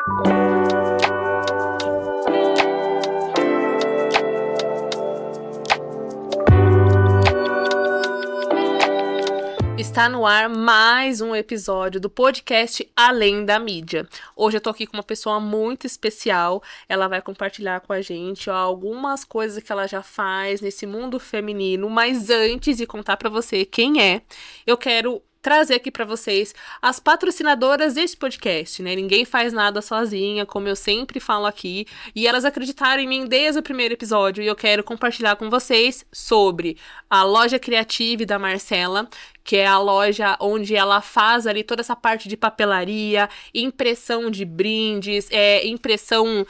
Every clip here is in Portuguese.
Está no ar mais um episódio do podcast Além da Mídia. Hoje eu tô aqui com uma pessoa muito especial. Ela vai compartilhar com a gente algumas coisas que ela já faz nesse mundo feminino. Mas antes de contar pra você quem é, eu quero trazer aqui pra vocês as patrocinadoras desse podcast, né? Ninguém faz nada sozinha, como eu sempre falo aqui, e elas acreditaram em mim desde o primeiro episódio, e eu quero compartilhar com vocês sobre a Loja Criative da Marcela, que é a loja onde ela faz ali toda essa parte de papelaria, impressão de brindes, impressão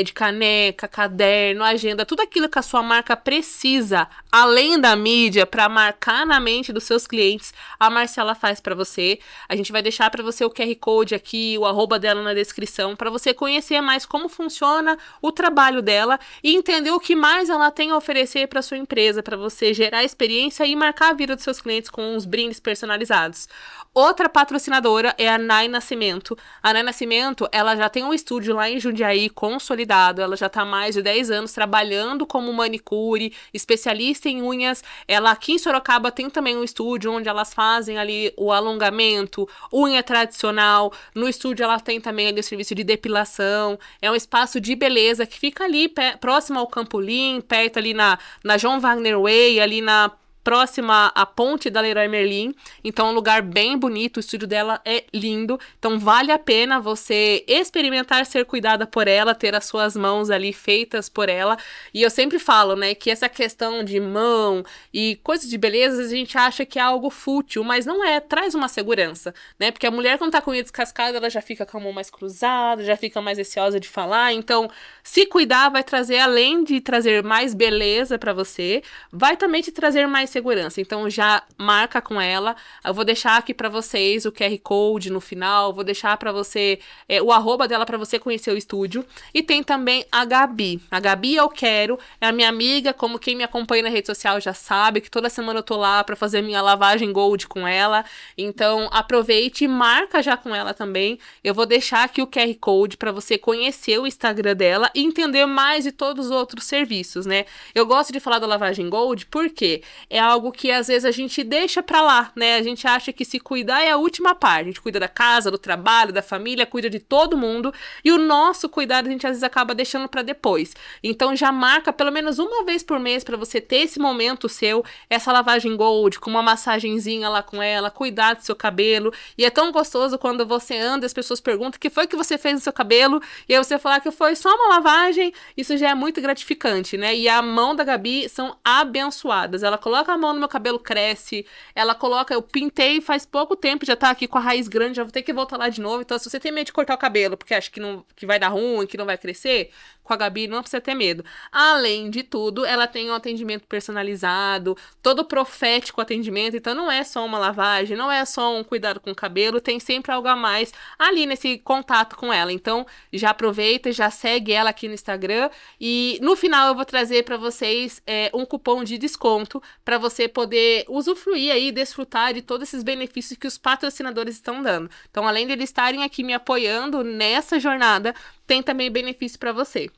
de caneca, caderno, agenda, tudo aquilo que a sua marca precisa, além da mídia, para marcar na mente dos seus clientes, a Marcela faz para você. A gente vai deixar para você o QR Code aqui, o @ dela na descrição, para você conhecer mais como funciona o trabalho dela e entender o que mais ela tem a oferecer para sua empresa, para você gerar experiência e marcar a vida dos seus clientes com uns brindes personalizados. Outra patrocinadora é a Nai Nascimento. A Nai Nascimento, ela já tem um estúdio lá em Jundiaí consolidado, ela já está há mais de 10 anos trabalhando como manicure, especialista em unhas. Ela aqui em Sorocaba tem também um estúdio onde elas fazem ali o alongamento, unha tradicional. No estúdio ela tem também ali o serviço de depilação. É um espaço de beleza que fica ali próximo ao Campolim, perto ali na João Wagner Way, ali na próxima à ponte da Leroy Merlin. Então é um lugar bem bonito, o estúdio dela é lindo, então vale a pena você experimentar ser cuidada por ela, ter as suas mãos ali feitas por ela. E eu sempre falo, né, que essa questão de mão e coisas de beleza, a gente acha que é algo fútil, mas não é, traz uma segurança, né, porque a mulher quando tá com unha descascada, ela já fica com a mão mais cruzada, já fica mais receosa de falar. Então se cuidar vai trazer, além de trazer mais beleza pra você, vai também te trazer mais segurança. Então já marca com ela. Eu vou deixar aqui para vocês o QR Code no final, vou deixar para você o @ dela para você conhecer o estúdio. E tem também a Gabi. A Gabi eu quero, é a minha amiga, como quem me acompanha na rede social já sabe, que toda semana eu tô lá para fazer minha lavagem gold com ela. Então aproveite e marca já com ela também. Eu vou deixar aqui o QR Code para você conhecer o Instagram dela e entender mais de todos os outros serviços, né? Eu gosto de falar da lavagem gold porque é algo que às vezes a gente deixa pra lá, né? A gente acha que se cuidar é a última parte. A gente cuida da casa, do trabalho, da família, cuida de todo mundo. E o nosso cuidado a gente às vezes acaba deixando pra depois. Então já marca pelo menos uma vez por mês pra você ter esse momento seu, essa lavagem gold, com uma massagenzinha lá com ela, cuidar do seu cabelo. E é tão gostoso quando você anda e as pessoas perguntam o que foi que você fez no seu cabelo. E aí você falar que foi só uma lavagem, isso já é muito gratificante, né? E a mão da Gabi são abençoadas. Ela coloca a mão no meu cabelo, cresce, ela coloca, eu pintei faz pouco tempo, já tá aqui com a raiz grande, já vou ter que voltar lá de novo. Então se você tem medo de cortar o cabelo porque acha que vai dar ruim, que não vai crescer, com a Gabi não precisa ter medo. Além de tudo, ela tem um atendimento personalizado, todo profético atendimento, então não é só uma lavagem, não é só um cuidado com o cabelo, tem sempre algo a mais ali nesse contato com ela. Então já aproveita, já segue ela aqui no Instagram e no final eu vou trazer para vocês um cupom de desconto para você poder usufruir aí, desfrutar de todos esses benefícios que os patrocinadores estão dando. Então, além de eles estarem aqui me apoiando nessa jornada, tem também benefício para você.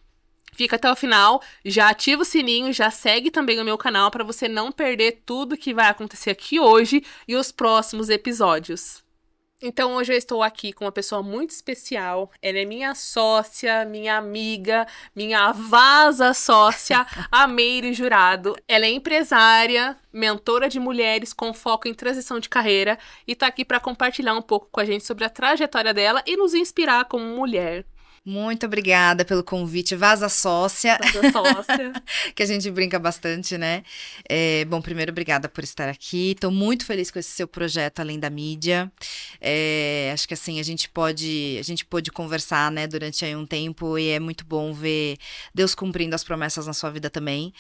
Fica até o final, já ativa o sininho, já segue também o meu canal para você não perder tudo que vai acontecer aqui hoje e os próximos episódios. Então hoje eu estou aqui com uma pessoa muito especial, ela é minha sócia, minha amiga, minha vaza sócia, a Meire Jurado. Ela é empresária, mentora de mulheres com foco em transição de carreira e está aqui para compartilhar um pouco com a gente sobre a trajetória dela e nos inspirar como mulher. Muito obrigada pelo convite, Vaza Sócia, que a gente brinca bastante, né? Bom, primeiro, obrigada por estar aqui, estou muito feliz com esse seu projeto Além da Mídia. Acho que assim, a gente pôde conversar, né, durante aí um tempo e é muito bom ver Deus cumprindo as promessas na sua vida também,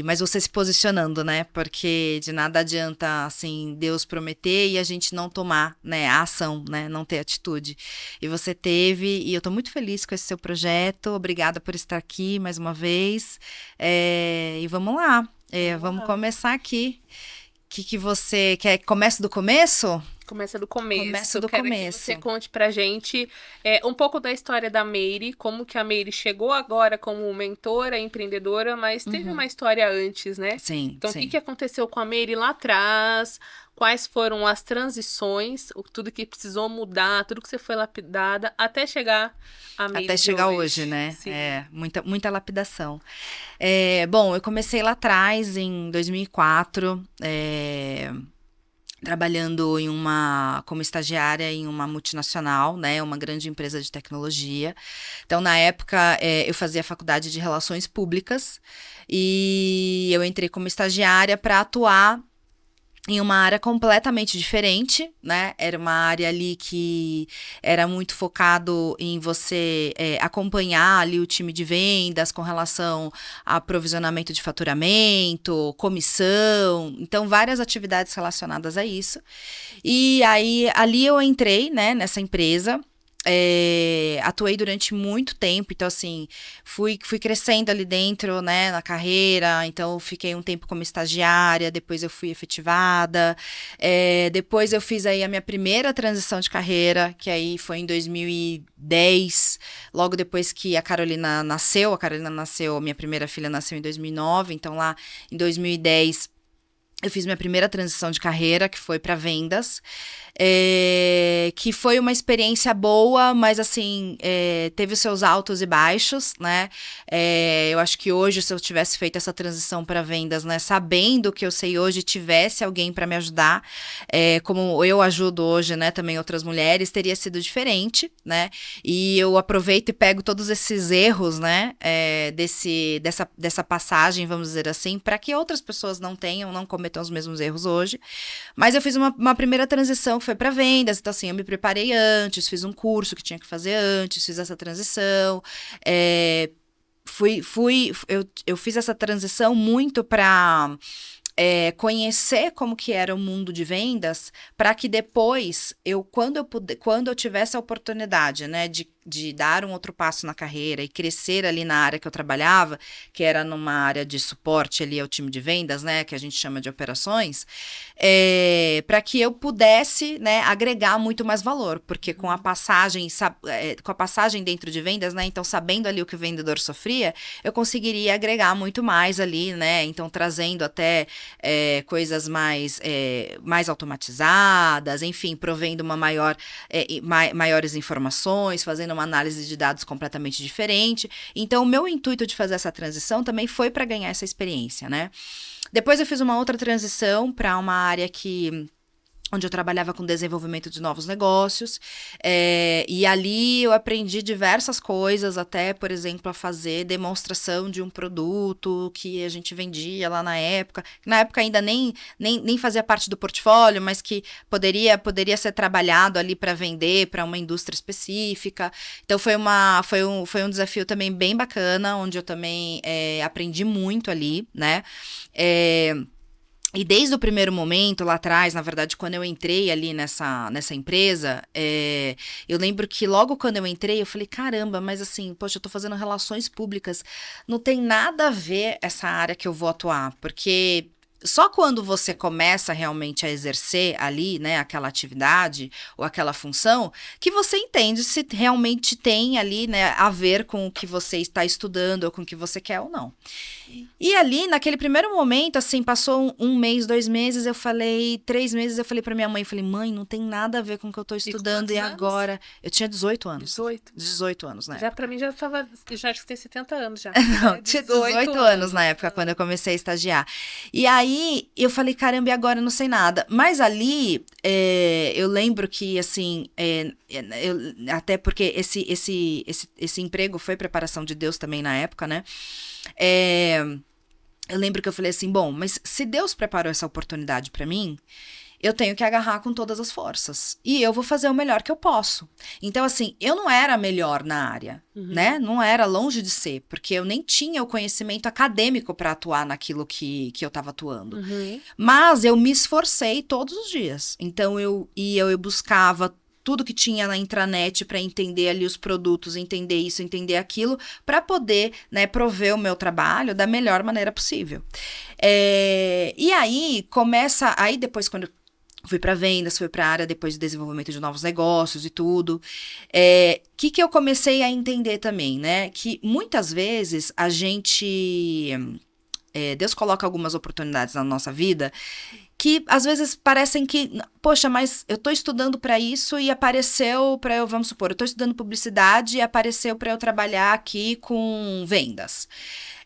mas você se posicionando, né, porque de nada adianta, assim, Deus prometer e a gente não tomar, né, a ação, né, não ter atitude. E você teve, e eu tô muito feliz com esse seu projeto, obrigada por estar aqui mais uma vez, e vamos lá, vamos começar aqui. Que você quer? Comece do começo? Começa do começo. Começa do Quero começo. que você conte pra gente um pouco da história da Meire, como que a Meire chegou agora como mentora, empreendedora, mas teve uma história antes, né? Sim, Então, sim. o que aconteceu com a Meire lá atrás? Quais foram as transições, tudo que precisou mudar, tudo que você foi lapidada, até chegar a Meire Até de chegar hoje, né? Sim. Muita lapidação. Bom, eu comecei lá atrás, em 2004, trabalhando como estagiária em uma multinacional, né, uma grande empresa de tecnologia. Então, na época, eu fazia faculdade de Relações Públicas e eu entrei como estagiária para atuar em uma área completamente diferente, né? Era uma área ali que era muito focado em você acompanhar ali o time de vendas com relação a provisionamento de faturamento, comissão, então várias atividades relacionadas a isso. E aí, ali eu entrei, né, nessa empresa. Atuei durante muito tempo, então assim, fui crescendo ali dentro, né, na carreira, então fiquei um tempo como estagiária, depois eu fui efetivada, depois eu fiz aí a minha primeira transição de carreira, que aí foi em 2010, logo depois que a Carolina nasceu, minha primeira filha nasceu em 2009, então lá em 2010 eu fiz minha primeira transição de carreira, que foi para vendas, que foi uma experiência boa, mas assim, teve os seus altos e baixos, né? Eu acho que hoje, se eu tivesse feito essa transição para vendas, né, sabendo o que eu sei hoje, tivesse alguém para me ajudar, como eu ajudo hoje, né, também outras mulheres, teria sido diferente, né? E eu aproveito e pego todos esses erros, né, dessa passagem, vamos dizer assim, para que outras pessoas não cometam os mesmos erros hoje. Mas eu fiz uma primeira transição que foi para vendas, então assim, eu me preparei antes, fiz um curso que tinha que fazer antes, fiz essa transição, eu fiz essa transição muito para conhecer como que era o mundo de vendas, para que depois, quando eu tivesse a oportunidade, né, de dar um outro passo na carreira e crescer ali na área que eu trabalhava, que era numa área de suporte ali ao time de vendas, né, que a gente chama de operações, para que eu pudesse, né, agregar muito mais valor, porque com a passagem dentro de vendas, né, então sabendo ali o que o vendedor sofria, eu conseguiria agregar muito mais ali, né, então trazendo até coisas mais automatizadas, enfim, provendo maiores informações, fazendo uma análise de dados completamente diferente. Então, o meu intuito de fazer essa transição também foi para ganhar essa experiência, né? Depois eu fiz uma outra transição para uma área onde eu trabalhava com desenvolvimento de novos negócios, e ali eu aprendi diversas coisas, até, por exemplo, a fazer demonstração de um produto que a gente vendia lá na época ainda nem fazia parte do portfólio, mas que poderia ser trabalhado ali para vender para uma indústria específica. Então foi um desafio também bem bacana, onde eu também aprendi muito ali, né? E desde o primeiro momento, lá atrás, na verdade, quando eu entrei ali nessa empresa, eu lembro que logo quando eu entrei, eu falei, caramba, mas assim, poxa, eu tô fazendo relações públicas, não tem nada a ver essa área que eu vou atuar, porque só quando você começa realmente a exercer ali, né, aquela atividade ou aquela função, que você entende se realmente tem ali, né, a ver com o que você está estudando ou com o que você quer ou não. E ali, naquele primeiro momento, assim, passou um mês, 2 meses, 3 meses, eu falei pra minha mãe, mãe, não tem nada a ver com o que eu tô estudando, e agora... Eu tinha 18 anos. 18 anos, né? Já pra mim já acho que tem 70 anos já. Não, tinha 18 anos na época, quando eu comecei a estagiar. E aí, eu falei, caramba, e agora eu não sei nada. Mas ali, eu lembro que, assim, até porque esse emprego foi preparação de Deus também na época, né? Eu lembro que eu falei assim, bom, mas se Deus preparou essa oportunidade pra mim, eu tenho que agarrar com todas as forças. E eu vou fazer o melhor que eu posso. Então, assim, eu não era a melhor na área, né? Não era, longe de ser, porque eu nem tinha o conhecimento acadêmico para atuar naquilo que eu estava atuando. Mas eu me esforcei todos os dias. Então, eu buscava tudo que tinha na intranet para entender ali os produtos, entender isso, entender aquilo, para poder, né, prover o meu trabalho da melhor maneira possível. E aí, depois, quando Fui para vendas, fui para a área depois de desenvolvimento de novos negócios e tudo. Que eu comecei a entender também, né? Que muitas vezes a gente... Deus coloca algumas oportunidades na nossa vida que às vezes parecem que, poxa, mas eu tô estudando para isso e apareceu para eu, vamos supor, eu tô estudando publicidade e apareceu para eu trabalhar aqui com vendas.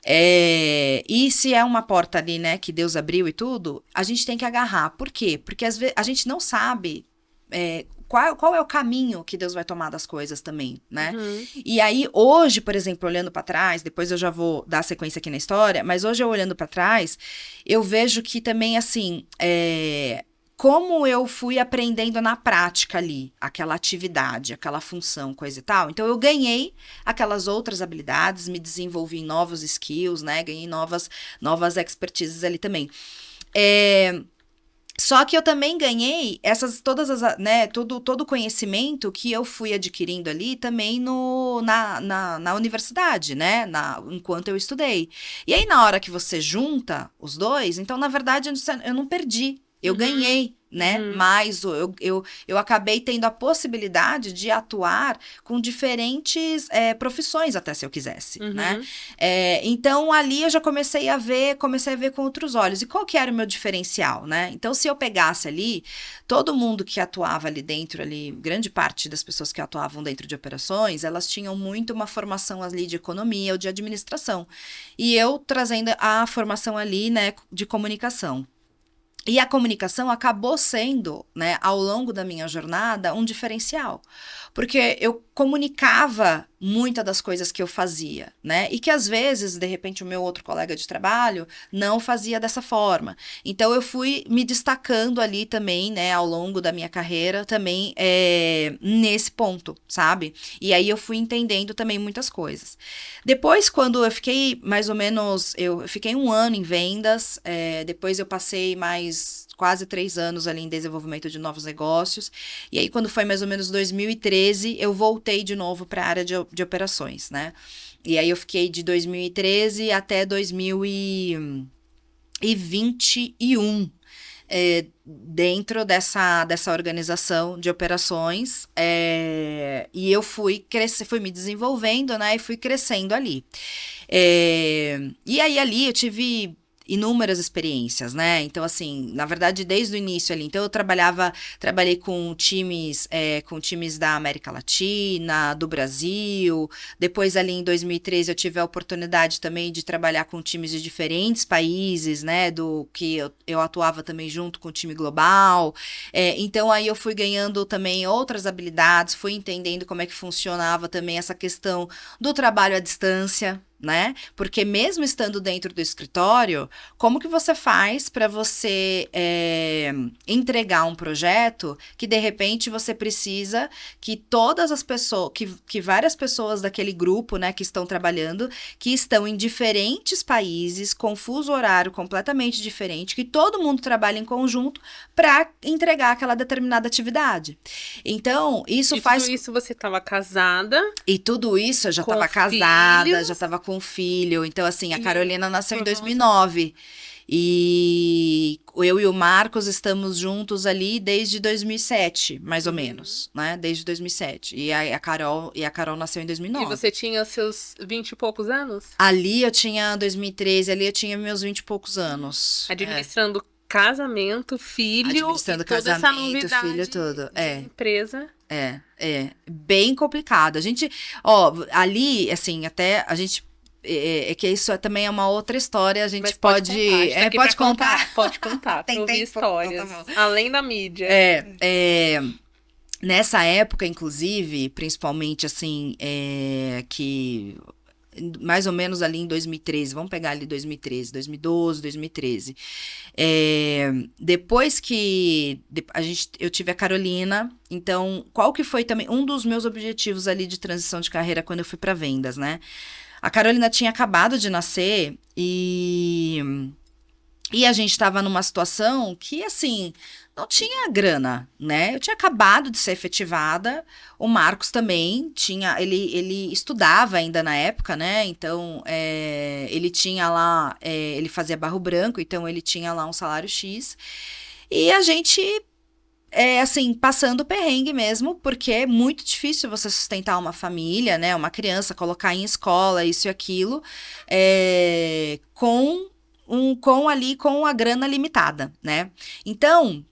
E se é uma porta ali, né, que Deus abriu e tudo, a gente tem que agarrar. Por quê? Porque às vezes a gente não sabe qual é o caminho que Deus vai tomar das coisas também, né? Uhum. E aí, hoje, por exemplo, olhando para trás, depois eu já vou dar sequência aqui na história, mas hoje eu olhando para trás, eu vejo que também, assim, como eu fui aprendendo na prática ali, aquela atividade, aquela função, coisa e tal. Então, eu ganhei aquelas outras habilidades, me desenvolvi em novos skills, né? Ganhei novas expertises ali também. Só que eu também ganhei todo o conhecimento que eu fui adquirindo ali também na universidade, né? Enquanto eu estudei. E aí, na hora que você junta os dois, então, na verdade, eu não perdi. Eu ganhei, né? Mas eu acabei tendo a possibilidade de atuar com diferentes profissões, até se eu quisesse, né? Então, ali eu já comecei a ver com outros olhos. E qual que era o meu diferencial, né? Então, se eu pegasse ali, todo mundo que atuava ali dentro, grande parte das pessoas que atuavam dentro de operações, elas tinham muito uma formação ali de economia ou de administração. E eu trazendo a formação ali, né, de comunicação. E a comunicação acabou sendo, né, ao longo da minha jornada, um diferencial. Porque eu comunicava muitas das coisas que eu fazia, né? E que às vezes, de repente, o meu outro colega de trabalho não fazia dessa forma. Então, eu fui me destacando ali também, né, ao longo da minha carreira, também nesse ponto, sabe? E aí eu fui entendendo também muitas coisas. Depois, quando eu fiquei mais ou menos, eu fiquei 1 ano em vendas, depois eu passei mais quase 3 anos ali em desenvolvimento de novos negócios. E aí, quando foi mais ou menos 2013, eu voltei de novo para a área de operações, né? E aí eu fiquei de 2013 até 2021 dentro dessa organização de operações, e eu fui me desenvolvendo, né? E fui crescendo ali. E aí ali eu tive inúmeras experiências, né? Então, assim, na verdade, desde o início ali. Então, eu trabalhei com times da América Latina, do Brasil. Depois, ali em 2013, eu tive a oportunidade também de trabalhar com times de diferentes países, né? Do que eu atuava também junto com o time global. Então, aí eu fui ganhando também outras habilidades, fui entendendo como é que funcionava também essa questão do trabalho à distância, né? Porque mesmo estando dentro do escritório, como que você faz para você entregar um projeto que de repente você precisa que todas as pessoas, que várias pessoas daquele grupo, né, que estão trabalhando, que estão em diferentes países, com fuso horário completamente diferente, que todo mundo trabalha em conjunto para entregar aquela determinada atividade. Então, Tudo isso você estava casada? E tudo isso eu já estava casada, já estava com filho. Então, assim, a Carolina nasceu em 2009. E eu e o Marcos estamos juntos ali desde 2007, mais ou menos, né? Desde 2007. E a Carol nasceu em 2009. E você tinha seus 20 e poucos anos? Ali eu tinha 2013, ali eu tinha meus 20 e poucos anos. Administrando casamento, filho, administrando casamento, filho, tudo. Empresa. Bem complicado. A gente, ali, assim, até a gente. Que isso também é uma outra história, a gente pode contar. Pode contar, Tem ouvir histórias, além da mídia. Nessa época, inclusive, principalmente, assim, que mais ou menos ali em 2013, vamos pegar ali 2013, 2012, 2013. Depois que eu tive a Carolina, então, qual que foi também um dos meus objetivos ali de transição de carreira quando eu fui para vendas, né? A Carolina tinha acabado de nascer e a gente estava numa situação que, assim, não tinha grana, né? Eu tinha acabado de ser efetivada, o Marcos também tinha, ele estudava ainda na época, né? Então, ele tinha lá, ele fazia barro branco, então ele tinha lá um salário X. E a gente assim, passando perrengue mesmo, porque é muito difícil você sustentar uma família, né? Uma criança, colocar em escola, isso e aquilo, com a grana limitada, né? Então,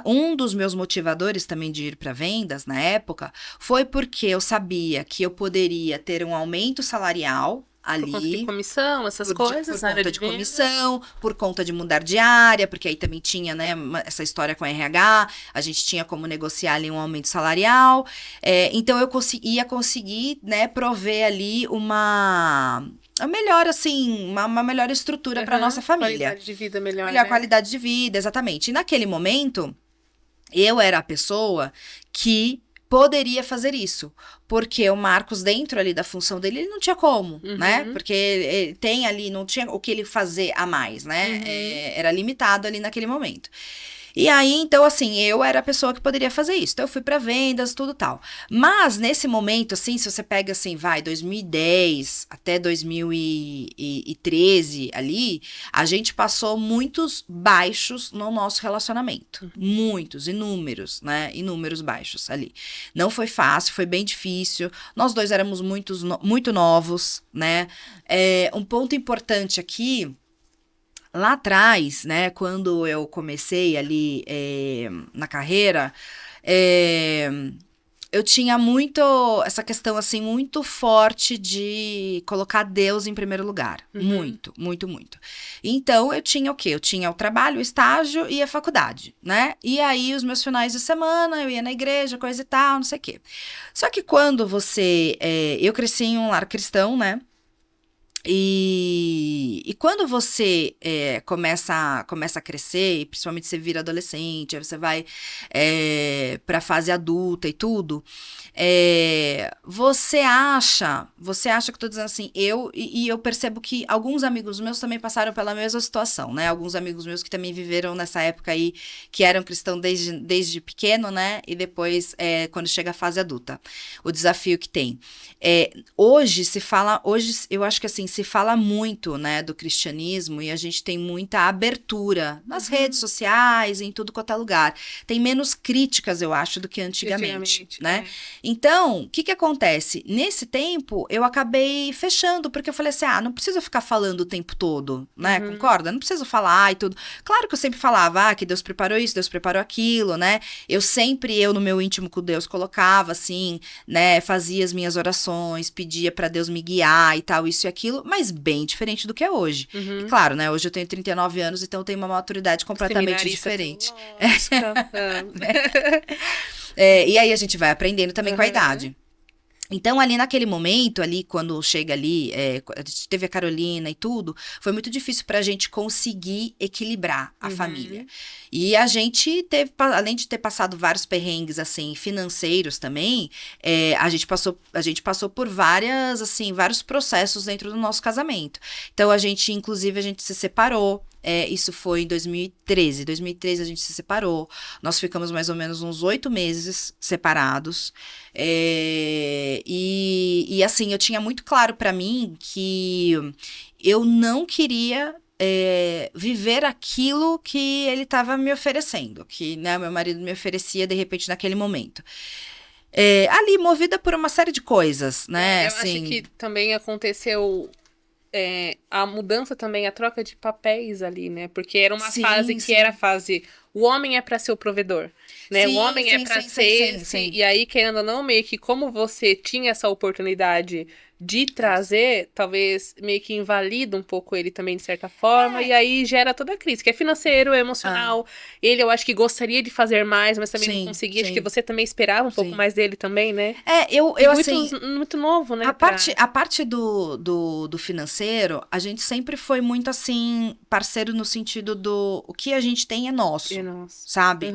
um dos meus motivadores também de ir para vendas na época foi porque eu sabia que eu poderia ter um aumento salarial ali. Por conta de comissão, essas coisas, por conta de comissão, por conta de mudar de área, porque aí também tinha, né, essa história com a RH, a gente tinha como negociar ali um aumento salarial, então eu ia conseguir, né, prover ali uma melhor, assim, uma melhor estrutura para nossa família. Qualidade de vida melhor, melhor né? qualidade de vida, exatamente. E naquele momento, eu era a pessoa que poderia fazer isso, porque o Marcos, dentro ali da função dele, ele não tinha como, né? Porque ele tem ali, não tinha o que ele fazer a mais, né? Era limitado ali naquele momento. E aí, então, assim, eu era a pessoa que poderia fazer isso. Então, eu fui para vendas, tudo tal. Mas, nesse momento, assim, se você pega, assim, 2010 até 2013 ali, a gente passou muitos baixos no nosso relacionamento. Muitos, inúmeros, né? Inúmeros baixos ali. Não foi fácil, foi bem difícil. Nós dois éramos muito novos, né? Um ponto importante aqui. Lá atrás, né, quando eu comecei ali na carreira, eu tinha essa questão, assim, muito forte de colocar Deus em primeiro lugar. Muito, muito, muito. Então, eu tinha o quê? Eu tinha o trabalho, o estágio e a faculdade, né? E aí, os meus finais de semana, eu ia na igreja, coisa e tal, não sei o quê. Só que quando eu cresci em um lar cristão, né? E quando você começa a crescer, e principalmente você vira adolescente, aí você vai para a fase adulta e tudo, você acha que eu tô dizendo assim, eu percebo que alguns amigos meus também passaram pela mesma situação, né? Alguns amigos meus que também viveram nessa época aí, que eram cristãos desde pequeno, né? E depois, quando chega a fase adulta, o desafio que tem. Hoje eu acho que assim, se fala muito, né, do cristianismo e a gente tem muita abertura nas redes sociais, em tudo quanto é lugar. Tem menos críticas, eu acho, do que antigamente, né? Então, o que acontece? Nesse tempo, eu acabei fechando, porque eu falei assim, não preciso ficar falando o tempo todo, né? Concorda? Não preciso falar e tudo. Claro que eu sempre falava, que Deus preparou isso, Deus preparou aquilo, né? Eu no meu íntimo com Deus, colocava assim, né? Fazia as minhas orações, pedia pra Deus me guiar e tal, isso e aquilo, mas bem diferente do que é hoje. E claro, né? Hoje eu tenho 39 anos, então eu tenho uma maturidade completamente diferente. E aí a gente vai aprendendo também com a idade. Então, ali naquele momento, ali, quando chega ali, a gente teve a Carolina e tudo, foi muito difícil pra gente conseguir equilibrar a família. E a gente teve, além de ter passado vários perrengues, assim, financeiros também, a gente passou por vários processos dentro do nosso casamento. Então, inclusive, a gente se separou. Isso foi em 2013. Em 2013 a gente se separou. Nós ficamos mais ou menos uns 8 meses separados. E assim, eu tinha muito claro pra mim que eu não queria viver aquilo que ele estava me oferecendo, que, né, meu marido me oferecia de repente naquele momento. Ali, movida por uma série de coisas, né? Eu assim, acho que também aconteceu a mudança também, a troca de papéis ali, né? Porque era uma fase que era a fase, o homem é para ser o provedor, né? O homem é para ser esse, e aí, querendo ou não, meio que como você tinha essa oportunidade de trazer, talvez meio que invalida um pouco ele também, de certa forma, e aí gera toda a crise, que é financeiro, é emocional. Ele, eu acho que gostaria de fazer mais, mas também não conseguia. Acho que você também esperava um pouco mais dele também, né? Eu assim, muito novo, né? A parte do financeiro, a gente sempre foi muito assim, parceiro no sentido do o que a gente tem é nosso, sabe?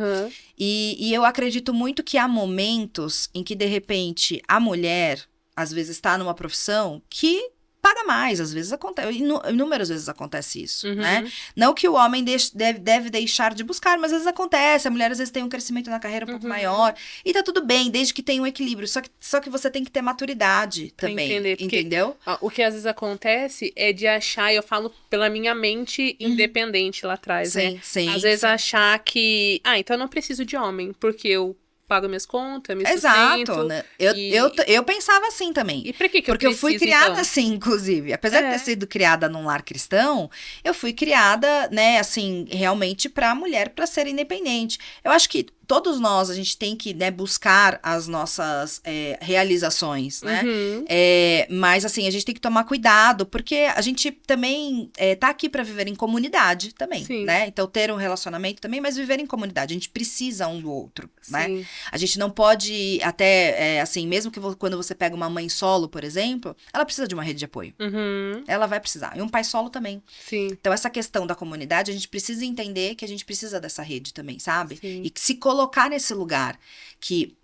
E eu acredito muito que há momentos em que, de repente, a mulher às vezes está numa profissão que paga mais, às vezes acontece, inúmeras vezes acontece isso, né? Não que o homem deve deixar de buscar, mas às vezes acontece, a mulher às vezes tem um crescimento na carreira um pouco maior, e tá tudo bem, desde que tenha um equilíbrio, só que você tem que ter maturidade também, entendeu? O que às vezes acontece é de achar, eu falo pela minha mente independente lá atrás, né? Sim, às vezes achar que, então eu não preciso de homem, porque eu pago minhas contas, me sustento. Exato, né? Eu pensava assim também. E pra que porque eu preciso, eu fui criada então? assim, inclusive. Apesar de ter sido criada num lar cristão, eu fui criada, né, assim, realmente pra mulher, pra ser independente. Eu acho que todos nós, a gente tem que, né, buscar as nossas realizações, né? Mas, assim, a gente tem que tomar cuidado, porque a gente também tá aqui pra viver em comunidade também, né? Então, ter um relacionamento também, mas viver em comunidade. A gente precisa um do outro, né? A gente não pode até, assim, mesmo que quando você pega uma mãe solo, por exemplo, ela precisa de uma rede de apoio. Ela vai precisar. E um pai solo também. Então, essa questão da comunidade, a gente precisa entender que a gente precisa dessa rede também, sabe? E que se colocar nesse lugar que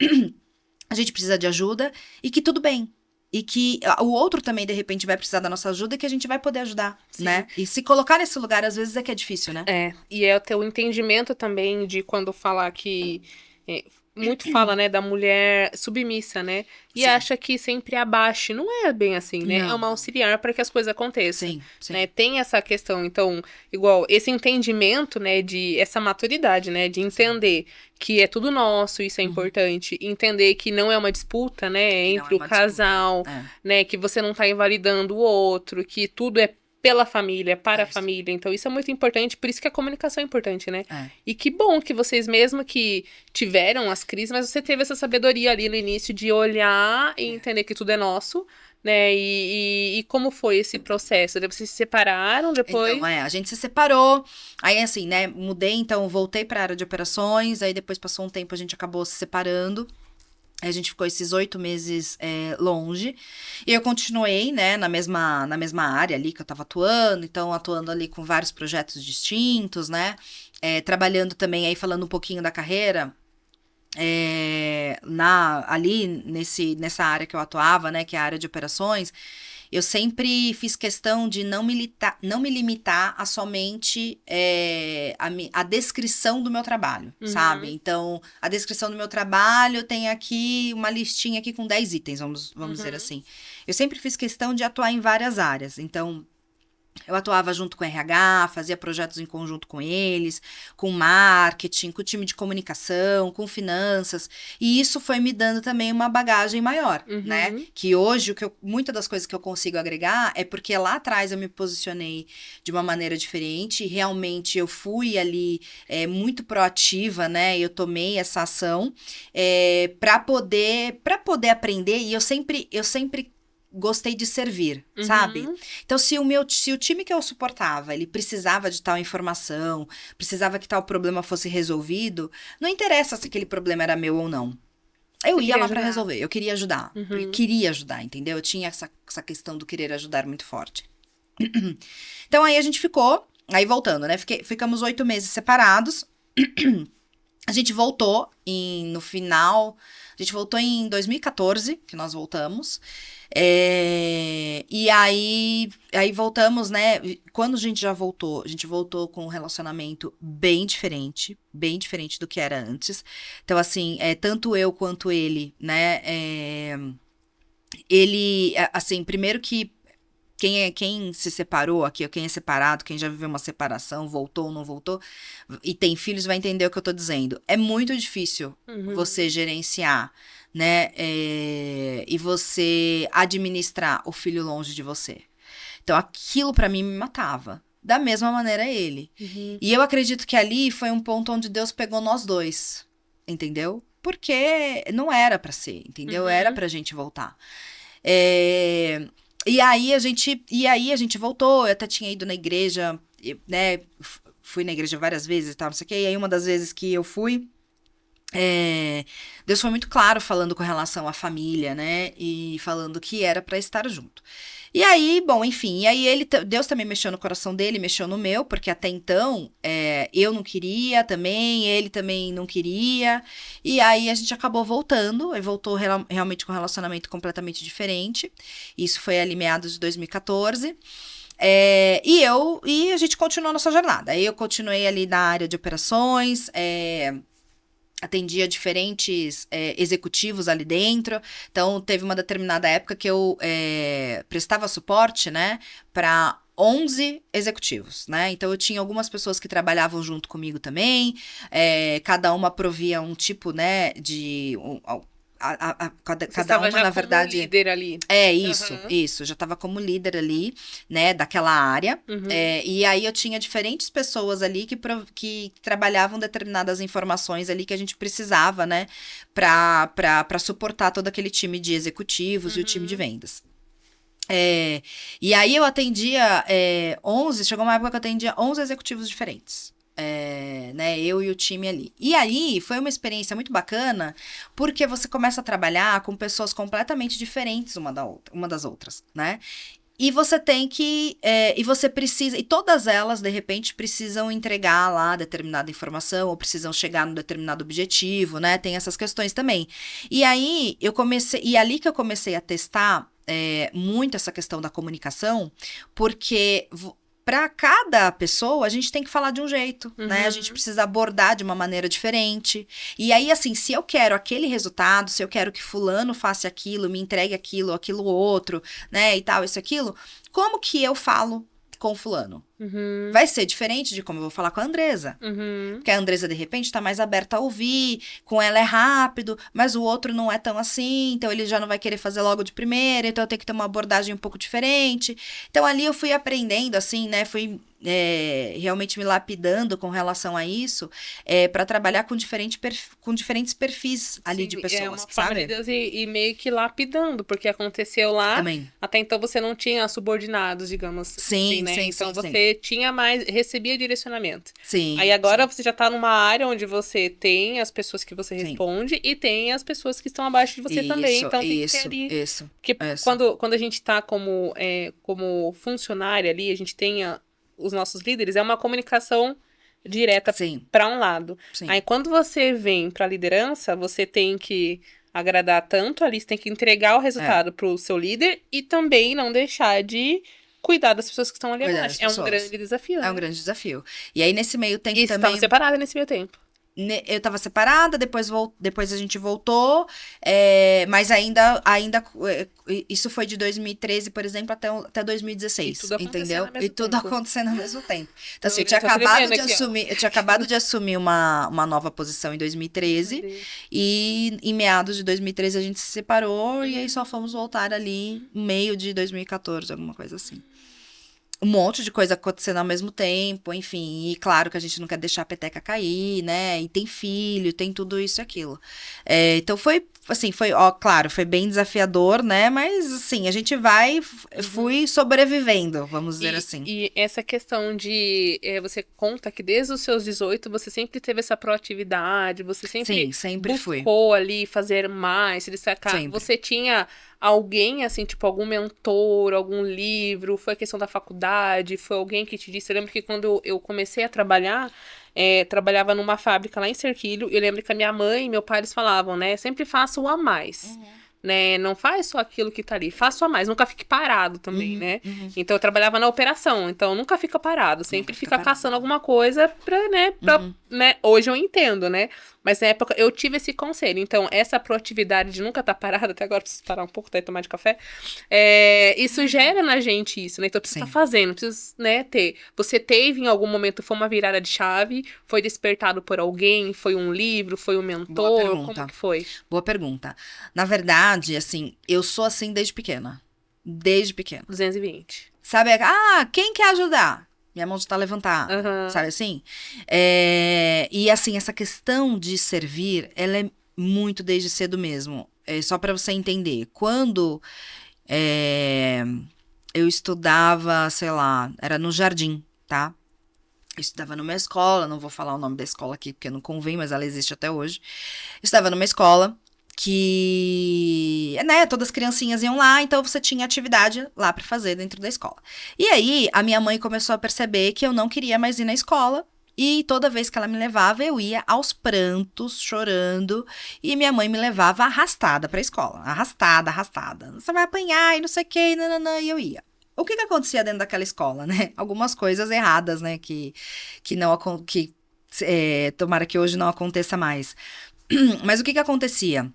a gente precisa de ajuda e que tudo bem. E que o outro também, de repente, vai precisar da nossa ajuda e que a gente vai poder ajudar, né? E se colocar nesse lugar, às vezes, é que é difícil, né? E é o teu entendimento também de quando falar que... muito fala, né, da mulher submissa, né? E acha que sempre abaixe. Não é bem assim, né? É uma auxiliar para que as coisas aconteçam. Né? Tem essa questão, então, igual, esse entendimento, né, essa maturidade, né, de entender que é tudo nosso, isso é importante. Entender que não é uma disputa, né, entre o casal, né, que você não tá invalidando o outro, que tudo é pela família, para a família. Então, isso é muito importante, por isso que a comunicação é importante, né? E que bom que vocês, mesmo que tiveram as crises, mas você teve essa sabedoria ali no início de olhar e entender que tudo é nosso, né? E como foi esse processo? Vocês se separaram depois? Então, a gente se separou, aí assim, né, mudei, então voltei para a área de operações, aí depois passou um tempo, a gente acabou se separando. A gente ficou esses 8 meses longe. E eu continuei, né, na mesma área ali que eu tava atuando. Então, atuando ali com vários projetos distintos, né? Trabalhando também aí, falando um pouquinho da carreira. Ali nessa área que eu atuava, né, que é a área de operações, eu sempre fiz questão de não me limitar a somente a descrição do meu trabalho, sabe? Então, a descrição do meu trabalho tem aqui uma listinha aqui com 10 itens, vamos dizer assim. Eu sempre fiz questão de atuar em várias áreas, então... Eu atuava junto com o RH, fazia projetos em conjunto com eles, com marketing, com o time de comunicação, com finanças. E isso foi me dando também uma bagagem maior, né? Que hoje, muitas das coisas que eu consigo agregar é porque lá atrás eu me posicionei de uma maneira diferente. E realmente eu fui ali muito proativa, né? Eu tomei essa ação para poder aprender. E eu sempre gostei de servir, sabe? Então, se o time que eu suportava, ele precisava de tal informação, precisava que tal problema fosse resolvido, não interessa se aquele problema era meu ou não. Eu ia lá pra resolver, eu queria ajudar. Eu queria ajudar, entendeu? Eu tinha essa questão do querer ajudar muito forte. Então, aí a gente ficou, aí voltando, né? Ficamos 8 meses separados. A gente voltou no final... A gente voltou em 2014, que nós voltamos. E aí voltamos, né? Quando a gente voltou com um relacionamento bem diferente do que era antes. Então, assim, tanto eu quanto ele, né? Ele, assim, primeiro que quem se separou aqui, ou quem é separado, quem já viveu uma separação, voltou ou não voltou, e tem filhos, vai entender o que eu tô dizendo. É muito difícil você gerenciar, né? E você administrar o filho longe de você. Então, aquilo pra mim me matava. Da mesma maneira ele. E eu acredito que ali foi um ponto onde Deus pegou nós dois, entendeu? Porque não era pra ser, entendeu? Era pra gente voltar. E aí a gente voltou, eu até tinha ido na igreja, né, fui na igreja várias vezes e tal, não sei o quê, e aí uma das vezes que eu fui, Deus foi muito claro falando com relação à família, né, e falando que era pra estar junto. E aí, bom, enfim, e aí Deus também mexeu no coração dele, mexeu no meu, porque até então eu não queria também, ele também não queria, e aí a gente acabou voltando, e voltou realmente com um relacionamento completamente diferente, isso foi ali meados de 2014, e a gente continuou nossa jornada, aí eu continuei ali na área de operações, atendia diferentes executivos ali dentro. Então, teve uma determinada época que eu prestava suporte, né, para 11 executivos, né? Então, eu tinha algumas pessoas que trabalhavam junto comigo também. Cada uma provia um tipo, né, de... cada uma, já na verdade, como líder ali. Isso. Já estava como líder ali, né, daquela área. E aí eu tinha diferentes pessoas ali que trabalhavam determinadas informações ali que a gente precisava, né, para suportar todo aquele time de executivos e o time de vendas. E aí eu atendia 11, chegou uma época que eu atendia 11 executivos diferentes. Né, eu e o time ali. E aí, foi uma experiência muito bacana, porque você começa a trabalhar com pessoas completamente diferentes uma das outras, né? E você tem que, e você precisa, e todas elas, de repente, precisam entregar lá determinada informação, ou precisam chegar num determinado objetivo, né? Tem essas questões também. E aí, ali que eu comecei a testar muito essa questão da comunicação, porque... Para cada pessoa, a gente tem que falar de um jeito, né? A gente precisa abordar de uma maneira diferente. E aí, assim, se eu quero aquele resultado, se eu quero que fulano faça aquilo, me entregue aquilo outro, né? E tal, isso, aquilo, como que eu falo com fulano? Vai ser diferente de como eu vou falar com a Andresa. Porque a Andresa, de repente, tá mais aberta a ouvir, com ela é rápido, mas o outro não é tão assim, então ele já não vai querer fazer logo de primeira, então eu tenho que ter uma abordagem um pouco diferente. Então ali eu fui aprendendo, assim, né, fui realmente me lapidando com relação a isso, para trabalhar com diferentes perfis ali. Sim, de pessoas, uma forma de Deus e meio que lapidando, porque aconteceu lá, também. Até então você não tinha subordinados, digamos assim, né? Então você recebia direcionamento. Sim. Aí agora você já tá numa área onde você tem as pessoas que você responde e tem as pessoas que estão abaixo de você também. Então tem que ter ali. Porque quando a gente tá como funcionário ali, a gente tem os nossos líderes, é uma comunicação direta para um lado. Sim. Aí quando você vem pra liderança, você tem que agradar tanto ali, você tem que entregar o resultado pro seu líder e também não deixar de cuidar das pessoas que estão ali abaixo. É um grande desafio, né? É um grande desafio. E aí, nesse meio tempo também... E você estava separada nesse meio tempo? Eu estava separada, depois a gente voltou, mas ainda isso foi de 2013, por exemplo, até 2016, entendeu? E tudo acontecendo ao mesmo tempo. Então, assim, eu tinha acabado de assumir uma nova posição em 2013, e em meados de 2013 a gente se separou, e aí só fomos voltar ali no meio de 2014, alguma coisa assim. Um monte de coisa acontecendo ao mesmo tempo, enfim, e claro que a gente não quer deixar a peteca cair, né, e tem filho, tem tudo isso e aquilo. Então foi, assim, claro, foi bem desafiador, né, mas assim, a gente fui sobrevivendo, vamos dizer assim. E essa questão de, você conta que desde os seus 18, você sempre teve essa proatividade, você sempre buscou ali fazer mais, se destacar. Sempre. Você tinha alguém, assim, tipo, algum mentor, algum livro, foi a questão da faculdade, foi alguém que te disse? Eu lembro que quando eu comecei a trabalhar, trabalhava numa fábrica lá em Serquilho, eu lembro que a minha mãe e meu pai, eles falavam, né, sempre faça o a mais. Né, não faz só aquilo que tá ali, faça o a mais, nunca fique parado também, né? Então eu trabalhava na operação, então nunca fica parado, sempre fica caçando alguma coisa né? Hoje eu entendo, né? Mas na época eu tive esse conselho, então essa proatividade de nunca estar parada, até agora preciso parar um pouco, daí tomar de café, isso gera na gente isso, né? Então precisa estar fazendo, precisa, né, ter. Você teve em algum momento, foi uma virada de chave, foi despertado por alguém, foi um livro, foi um mentor, como que foi? Boa pergunta. Na verdade, assim, eu sou assim desde pequena. Desde pequena. 220. Sabe, quem quer ajudar? Minha mão já tá levantada, sabe assim? E assim, essa questão de servir, ela é muito desde cedo mesmo. Só para você entender, quando eu estudava, sei lá, era no jardim, tá? Eu estudava numa escola, não vou falar o nome da escola aqui porque não convém, mas ela existe até hoje. Eu estava numa escola que, né, todas as criancinhas iam lá, então você tinha atividade lá pra fazer dentro da escola. E aí, a minha mãe começou a perceber que eu não queria mais ir na escola, e toda vez que ela me levava, eu ia aos prantos, chorando, e minha mãe me levava arrastada pra escola, arrastada, você vai apanhar e não sei o que, e eu ia. O que acontecia dentro daquela escola, né? Algumas coisas erradas, né, que não, tomara que hoje não aconteça mais. Mas o que acontecia?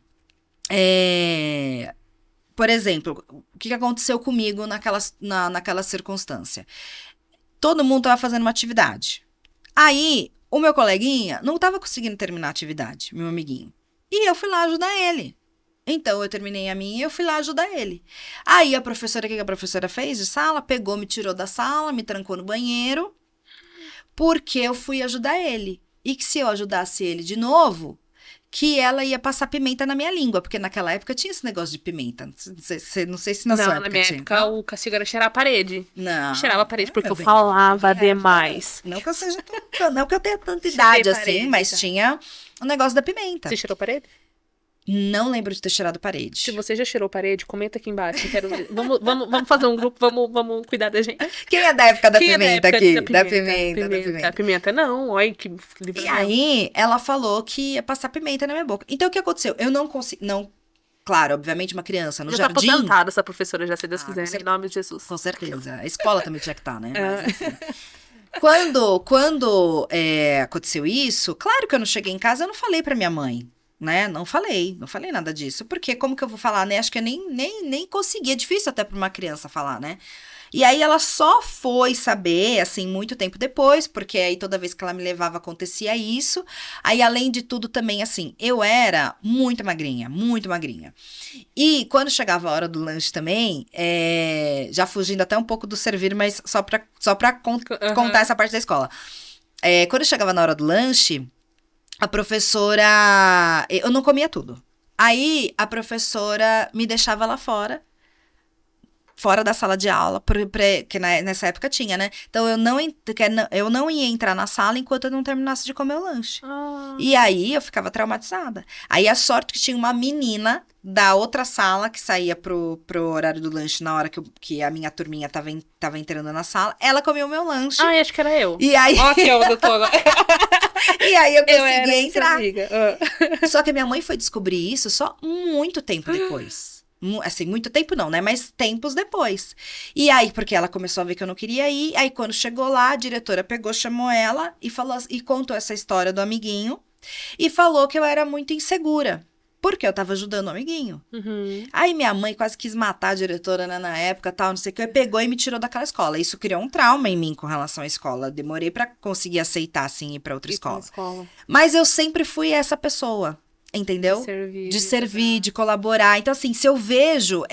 Por exemplo, o que aconteceu comigo naquela circunstância? Todo mundo estava fazendo uma atividade. Aí, o meu coleguinha não estava conseguindo terminar a atividade, meu amiguinho. E eu fui lá ajudar ele. Então, eu terminei a minha e eu fui lá ajudar ele. Aí, o que a professora fez de sala? Pegou, me tirou da sala, me trancou no banheiro, porque eu fui ajudar ele. E que se eu ajudasse ele de novo, que ela ia passar pimenta na minha língua, porque naquela época tinha esse negócio de pimenta. Não sei se na sua época na minha tinha. época o castigo era cheirar a parede. Não. Cheirava a parede porque eu falava demais. Não que eu tenha tanta idade assim, mas tinha o negócio da pimenta. Você cheirou a parede? Não lembro de ter cheirado parede. Se você já cheirou parede, comenta aqui embaixo. Quero ver. Vamos fazer um grupo, vamos cuidar da gente. Quem é da época da pimenta aqui? Da pimenta. Pimenta não, olha que livro. E aí, ela falou que ia passar pimenta na minha boca. Então, o que aconteceu? Eu não consegui... Claro, obviamente, uma criança no jardim... Já tá aposentada essa professora, já se Deus quiser, em nome de Jesus. Com certeza. A escola também tinha que estar, né? Mas, enfim. Quando aconteceu isso, claro que eu não cheguei em casa, eu não falei pra minha mãe. Né? Não falei nada disso, porque como que eu vou falar, né? Acho que eu nem consegui, é difícil até para uma criança falar, né? E aí ela só foi saber, assim, muito tempo depois, porque aí toda vez que ela me levava acontecia isso. Aí, além de tudo, também, assim, eu era muito magrinha. E quando chegava a hora do lanche também, já fugindo até um pouco do servir, mas só pra contar essa parte da escola. Quando chegava na hora do lanche, a professora... Eu não comia tudo. Aí, a professora me deixava lá fora da sala de aula, que nessa época tinha, né? Então, eu não ia entrar na sala enquanto eu não terminasse de comer o lanche. E aí, eu ficava traumatizada. Aí, a sorte que tinha uma menina da outra sala que saía pro horário do lanche na hora que a minha turminha tava entrando na sala. Ela comeu o meu lanche. Acho que era eu. E aí... Ó, aqui, eu tô agora. E aí, eu consegui entrar. Amiga. Só que a minha mãe foi descobrir isso só muito tempo depois. Assim, muito tempo não, né? Mas tempos depois. E aí, porque ela começou a ver que eu não queria ir. Aí, quando chegou lá, a diretora pegou, chamou ela e contou essa história do amiguinho. E falou que eu era muito insegura. Porque eu tava ajudando o amiguinho. Uhum. Aí, minha mãe quase quis matar a diretora, né, na época, tal, não sei o que. Pegou e me tirou daquela escola. Isso criou um trauma em mim com relação à escola. Demorei pra conseguir aceitar, assim, ir pra outra escola. Mas eu sempre fui essa pessoa. Entendeu? De servir, de colaborar. Então, assim, se eu vejo,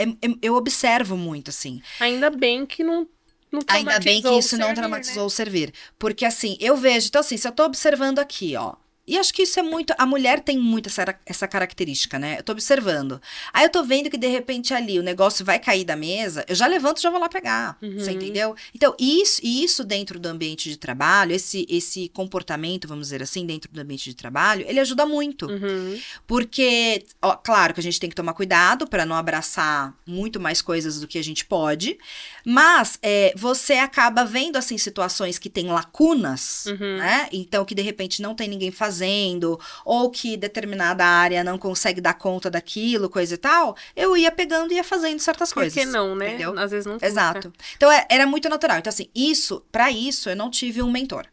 eu observo muito, assim. Ainda bem que não traumatizou. Ainda bem que isso não traumatizou o servir. Porque, assim, eu vejo... Então, assim, se eu tô observando aqui, ó... E acho que isso é muito... A mulher tem muito essa característica, né? Eu tô observando. Aí eu tô vendo que, de repente, ali o negócio vai cair da mesa. Eu já levanto e já vou lá pegar. Uhum. Você entendeu? Então, isso dentro do ambiente de trabalho, esse comportamento, vamos dizer assim, dentro do ambiente de trabalho, ele ajuda muito. Uhum. Porque, ó, claro que a gente tem que tomar cuidado para não abraçar muito mais coisas do que a gente pode. Mas você acaba vendo, assim, situações que tem lacunas, né? Então, que, de repente, não tem ninguém fazendo, ou que determinada área não consegue dar conta daquilo, coisa e tal, eu ia pegando e ia fazendo certas coisas. Por que não, né? Entendeu? Às vezes não custa. Exato. Então, era muito natural. Então, assim, pra isso, eu não tive um mentor.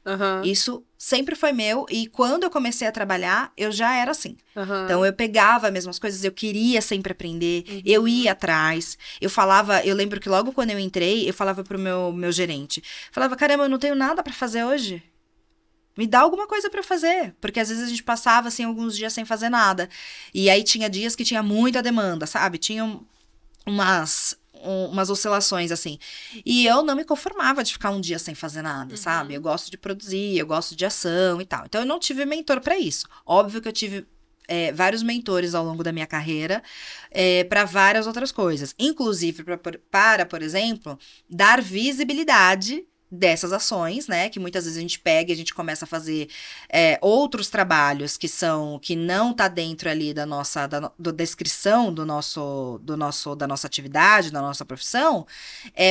Isso sempre foi meu, e quando eu comecei a trabalhar, eu já era assim. Então, eu pegava as mesmas coisas, eu queria sempre aprender, eu ia atrás, eu lembro que logo quando eu entrei, eu falava pro meu gerente, falava, caramba, eu não tenho nada pra fazer hoje. Me dá alguma coisa pra fazer. Porque às vezes a gente passava, assim, alguns dias sem fazer nada. E aí tinha dias que tinha muita demanda, sabe? Tinha umas oscilações, assim. E eu não me conformava de ficar um dia sem fazer nada, sabe? Eu gosto de produzir, eu gosto de ação e tal. Então eu não tive mentor pra isso. Óbvio que eu tive vários mentores ao longo da minha carreira para várias outras coisas. Inclusive para, por exemplo, dar visibilidade dessas ações, né? Que muitas vezes a gente pega e a gente começa a fazer outros trabalhos que não tá dentro ali da nossa da descrição da nossa atividade, da nossa profissão,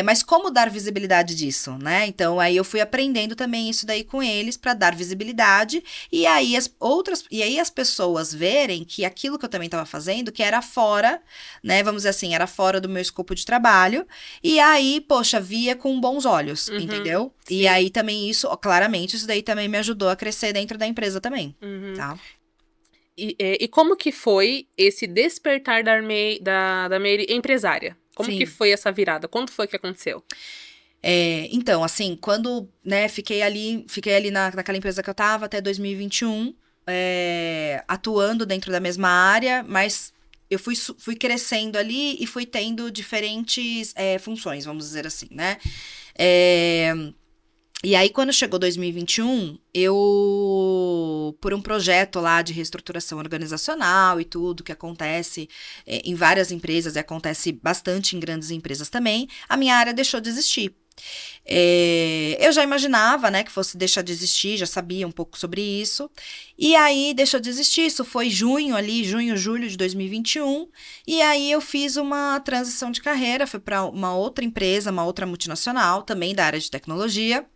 mas como dar visibilidade disso, né? Então aí eu fui aprendendo também isso daí com eles para dar visibilidade e aí as pessoas verem que aquilo que eu também estava fazendo, que era fora, né? Vamos dizer assim, era fora do meu escopo de trabalho e aí, poxa, via com bons olhos, entendeu? Sim. E aí também claramente, isso daí também me ajudou a crescer dentro da empresa também, tá? E como que foi esse despertar da Meire empresária? Como que foi essa virada? Quando foi que aconteceu? Então, assim, quando, né, fiquei ali naquela empresa que eu tava até 2021, atuando dentro da mesma área, mas eu fui crescendo ali e fui tendo diferentes funções, vamos dizer assim, né? E aí, quando chegou 2021, por um projeto lá de reestruturação organizacional e tudo que acontece em várias empresas, e acontece bastante em grandes empresas também, a minha área deixou de existir. Eu já imaginava, né, que fosse deixar de existir, já sabia um pouco sobre isso. E aí, deixou de existir, isso foi julho, julho de 2021. E aí, eu fiz uma transição de carreira, fui para uma outra empresa, uma outra multinacional, também da área de tecnologia.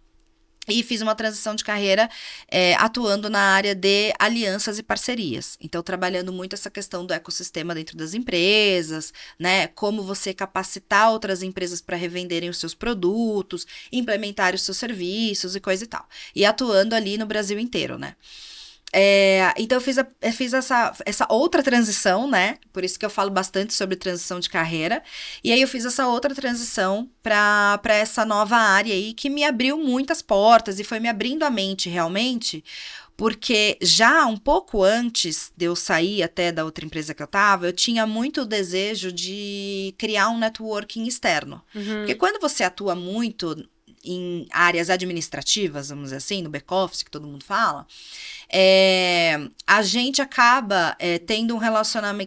E fiz uma transição de carreira atuando na área de alianças e parcerias. Então, trabalhando muito essa questão do ecossistema dentro das empresas, né? Como você capacitar outras empresas para revenderem os seus produtos, implementar os seus serviços e coisa e tal. E atuando ali no Brasil inteiro, né? Então, eu fiz essa outra transição, né? Por isso que eu falo bastante sobre transição de carreira. E aí, eu fiz essa outra transição para essa nova área aí, que me abriu muitas portas e foi me abrindo a mente, realmente. Porque já um pouco antes de eu sair até da outra empresa que eu tava, eu tinha muito o desejo de criar um networking externo. Porque quando você atua muito em áreas administrativas, vamos dizer assim, no back-office, que todo mundo fala, a gente acaba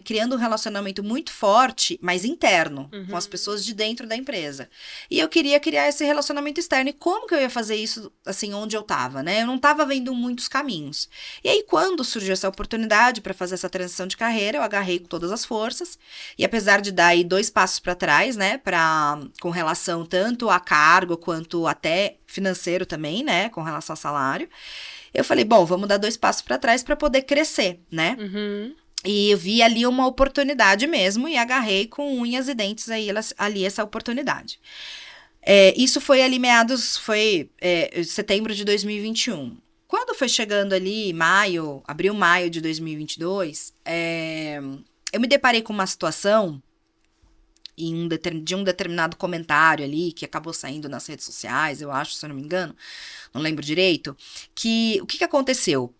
criando um relacionamento muito forte, mas interno, com as pessoas de dentro da empresa. E eu queria criar esse relacionamento externo. E como que eu ia fazer isso, assim, onde eu tava, né? Eu não tava vendo muitos caminhos. E aí, quando surgiu essa oportunidade para fazer essa transição de carreira, eu agarrei com todas as forças. E apesar de dar aí 2 passos para trás, né, com relação tanto a cargo quanto até financeiro também, né, com relação a salário, eu falei, bom, vamos dar 2 passos para trás para poder crescer, né? E eu vi ali uma oportunidade mesmo e agarrei com unhas e dentes ali essa oportunidade. Isso foi ali setembro de 2021. Quando foi chegando ali abril, maio de 2022, eu me deparei com uma situação de um determinado comentário ali, que acabou saindo nas redes sociais, eu acho, se eu não me engano, não lembro direito, que o que aconteceu?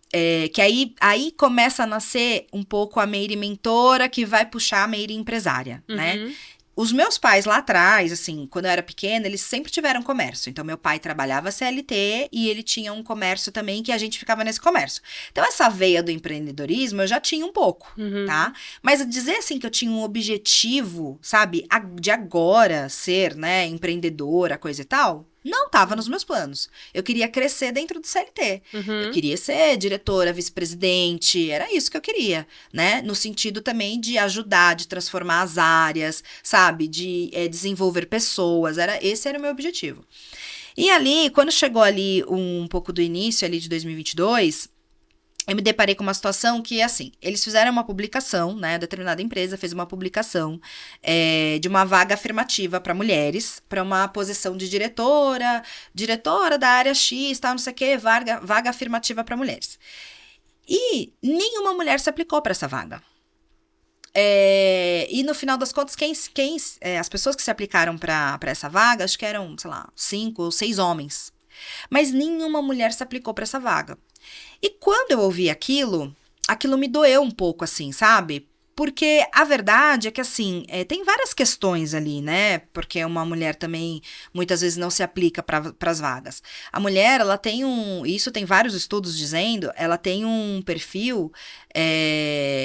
Que aí começa a nascer um pouco a Meire mentora, que vai puxar a Meire empresária, né? Os meus pais lá atrás, assim, quando eu era pequena, eles sempre tiveram comércio. Então, meu pai trabalhava CLT e ele tinha um comércio também que a gente ficava nesse comércio. Então, essa veia do empreendedorismo eu já tinha um pouco, tá? Mas dizer, assim, que eu tinha um objetivo, sabe, de agora ser, né, empreendedora, coisa e tal, não estava nos meus planos. Eu queria crescer dentro do CLT. Eu queria ser diretora, vice-presidente, era isso que eu queria, né? No sentido também de ajudar, de transformar as áreas, sabe? De desenvolver pessoas, esse era o meu objetivo. E ali, quando chegou ali um pouco do início ali de 2022... eu me deparei com uma situação que, assim, eles fizeram uma publicação, né? Determinada empresa fez uma publicação de uma vaga afirmativa para mulheres, para uma posição de diretora da área X, tal, não sei o quê, vaga afirmativa para mulheres. E nenhuma mulher se aplicou para essa vaga. E no final das contas, as pessoas que se aplicaram para essa vaga, acho que eram, sei lá, 5 ou 6 homens. Mas nenhuma mulher se aplicou para essa vaga. E quando eu ouvi aquilo me doeu um pouco, assim, sabe? Porque a verdade é que, assim, tem várias questões ali, né? Porque uma mulher também, muitas vezes, não se aplica para as vagas. A mulher, ela tem isso tem vários estudos dizendo, ela tem um perfil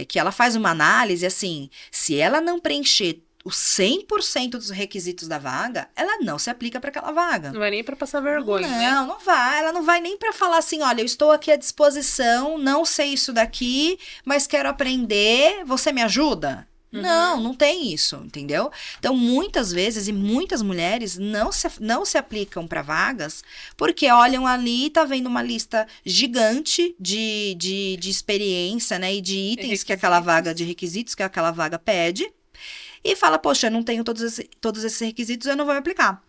que ela faz uma análise, assim, se ela não preencher os 100% dos requisitos da vaga, ela não se aplica para aquela vaga. Não vai nem para passar vergonha, né? Não vai. Ela não vai nem para falar assim, olha, eu estou aqui à disposição, não sei isso daqui, mas quero aprender, você me ajuda? Não tem isso, entendeu? Então, muitas vezes, e muitas mulheres não se aplicam para vagas, porque olham ali e tá vendo uma lista gigante de experiência, né? E de itens que aquela vaga, de requisitos que aquela vaga pede, e fala, poxa, eu não tenho todos esses requisitos, eu não vou me aplicar.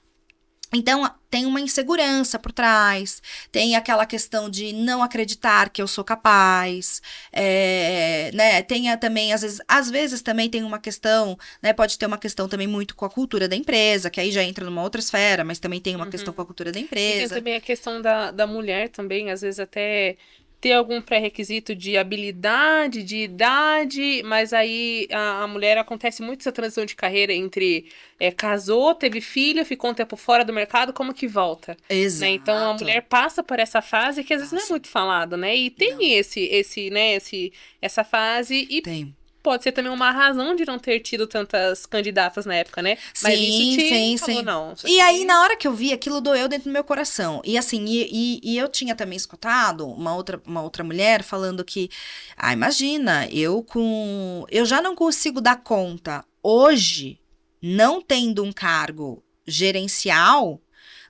Então, tem uma insegurança por trás, tem aquela questão de não acreditar que eu sou capaz, né, tem também, às vezes também tem uma questão, né, pode ter uma questão também muito com a cultura da empresa, que aí já entra numa outra esfera, mas também tem uma questão com a cultura da empresa. E tem também a questão da mulher também, às vezes até ter algum pré-requisito de habilidade, de idade, mas aí a mulher acontece muito essa transição de carreira entre casou, teve filho, ficou um tempo fora do mercado, como que volta? Exato. Né? Então a mulher passa por essa fase que às vezes não é muito falado, né? E tem essa fase e tem. Pode ser também uma razão de não ter tido tantas candidatas na época, né? Mas sim. não. E aí, na hora que eu vi, aquilo doeu dentro do meu coração. E assim, e eu tinha também escutado uma outra mulher falando que, imagina, eu já não consigo dar conta hoje, não tendo um cargo gerencial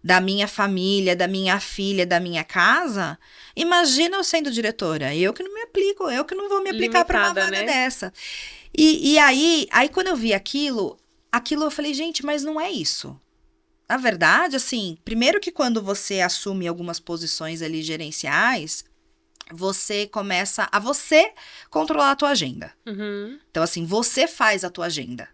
da minha família, da minha filha, da minha casa, imagina eu sendo diretora. Eu que não me aplico, eu que não vou me aplicar para uma vaga, né, dessa. E aí quando eu vi aquilo eu falei, gente, mas não é isso. Na verdade, assim, primeiro que quando você assume algumas posições ali gerenciais, você começa a controlar a tua agenda. Então, assim, você faz a tua agenda.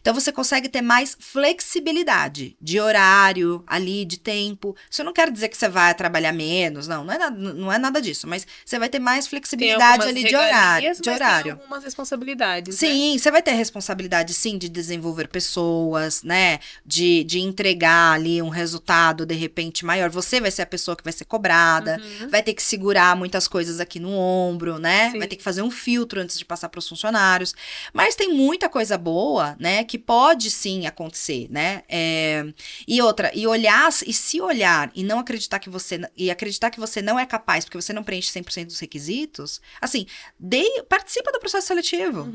Então, você consegue ter mais flexibilidade de horário ali, de tempo. Isso não quer dizer que você vai trabalhar menos, não é nada disso. Mas você vai ter mais flexibilidade ali de horário. Tem algumas responsabilidades, sim, né? Você vai ter responsabilidade, sim, de desenvolver pessoas, né? De entregar ali um resultado, de repente, maior. Você vai ser a pessoa que vai ser cobrada. Vai ter que segurar muitas coisas aqui no ombro, né? Sim. Vai ter que fazer um filtro antes de passar para os funcionários. Mas tem muita coisa boa, né? Que pode sim acontecer, né? Se olhar e não acreditar que você não é capaz, porque você não preenche 100% dos requisitos, assim, participa do processo seletivo.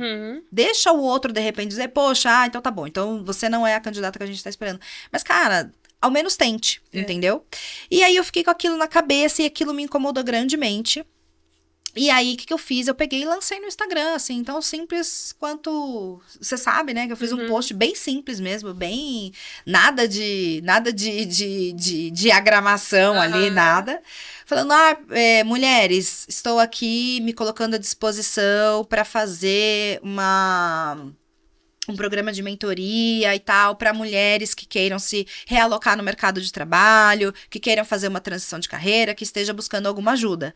Deixa o outro, de repente, dizer, poxa, então tá bom, então você não é a candidata que a gente tá esperando. Mas, cara, ao menos tente, entendeu? E aí eu fiquei com aquilo na cabeça e aquilo me incomodou grandemente. E aí, o que eu fiz? Eu peguei e lancei no Instagram, assim, tão simples quanto... Você sabe, né? Que eu fiz um post bem simples mesmo, bem... Nada de diagramação ali, nada. Falando, mulheres, estou aqui me colocando à disposição para fazer um programa de mentoria e tal, para mulheres que queiram se realocar no mercado de trabalho, que queiram fazer uma transição de carreira, que esteja buscando alguma ajuda.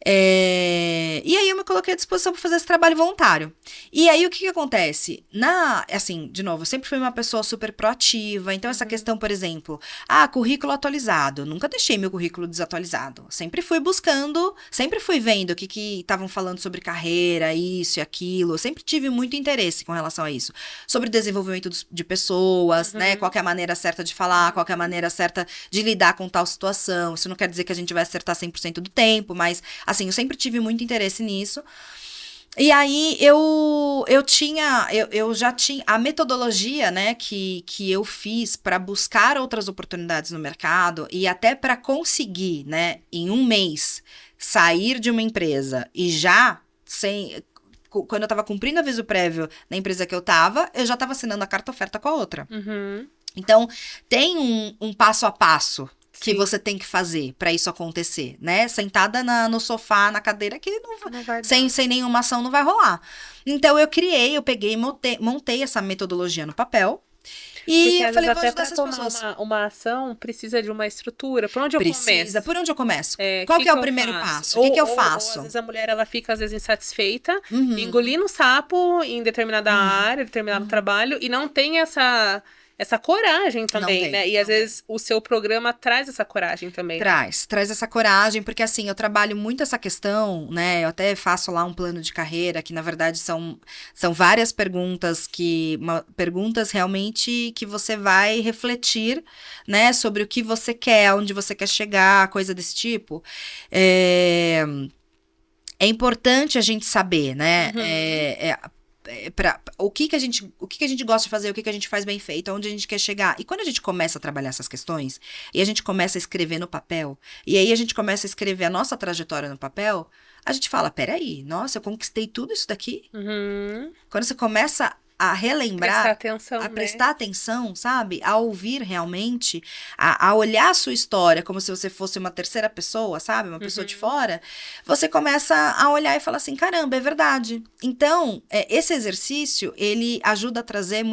E aí eu me coloquei à disposição para fazer esse trabalho voluntário. E aí o que acontece? Assim, de novo, eu sempre fui uma pessoa super proativa, então essa questão, por exemplo, currículo atualizado, eu nunca deixei meu currículo desatualizado, sempre fui buscando, sempre fui vendo o que estavam falando sobre carreira, isso e aquilo, eu sempre tive muito interesse com relação a isso, sobre desenvolvimento de pessoas, né, qual que é a maneira certa de falar, qual que é a maneira certa de lidar com tal situação, isso não quer dizer que a gente vai acertar 100% do tempo, mas assim, eu sempre tive muito interesse nisso. E aí, eu já tinha a metodologia, né, que eu fiz para buscar outras oportunidades no mercado e até para conseguir, né, em um mês, sair de uma empresa e quando eu estava cumprindo aviso prévio na empresa que eu já estava assinando a carta oferta com a outra. Então, tem um passo a passo que você tem que fazer para isso acontecer, né? Sentada no sofá, na cadeira, que não vai sem nenhuma ação não vai rolar. Então, eu peguei, montei essa metodologia no papel. E eu falei, até para tomar uma ação, precisa de uma estrutura. Por onde eu começo? Por onde eu começo? Qual que é o primeiro passo? O que eu faço? Ou, às vezes, a mulher, ela fica, às vezes, insatisfeita, engolindo sapo em determinada área, determinado trabalho, e não tem essa coragem também, tem, né? E às vezes o seu programa traz essa coragem também. Traz essa coragem, porque assim, eu trabalho muito essa questão, né? Eu até faço lá um plano de carreira, que na verdade são várias perguntas perguntas realmente que você vai refletir, né? Sobre o que você quer, onde você quer chegar, coisa desse tipo. É importante a gente saber, né? O que a gente gosta de fazer, o que a gente faz bem feito, aonde a gente quer chegar. E quando a gente começa a trabalhar essas questões, e a gente começa a escrever no papel, e aí a gente começa a escrever a nossa trajetória no papel, a gente fala, peraí, nossa, eu conquistei tudo isso daqui? Quando você começa a relembrar, prestar atenção, sabe? A ouvir realmente, a olhar a sua história como se você fosse uma terceira pessoa, sabe? Uma pessoa de fora, você começa a olhar e falar assim, caramba, é verdade. Então, esse exercício, ele ajuda a trazer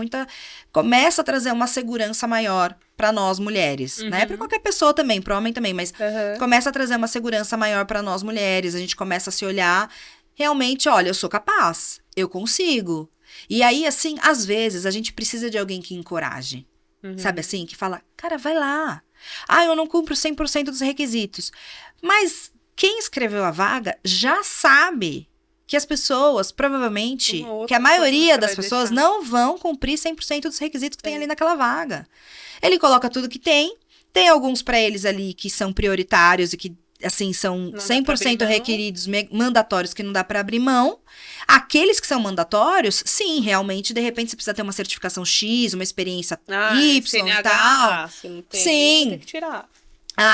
começa a trazer uma segurança maior para nós mulheres, né? Para qualquer pessoa também, para homem também, mas começa a trazer uma segurança maior para nós mulheres, a gente começa a se olhar, realmente, olha, eu sou capaz, eu consigo. E aí, assim, às vezes, a gente precisa de alguém que encoraje. Sabe assim? Que fala, cara, vai lá. Ah, eu não cumpro 100% dos requisitos. Mas quem escreveu a vaga já sabe que as pessoas, provavelmente, que a maioria das pessoas não vão cumprir 100% dos requisitos que tem ali naquela vaga. Ele coloca tudo que tem alguns para eles ali que são prioritários e que assim, são 100% requeridos, mandatórios, que não dá para abrir mão. Aqueles que são mandatórios, sim, realmente, de repente, você precisa ter uma certificação X, uma experiência Y CNH, e tal. Sim. Tem que tirar.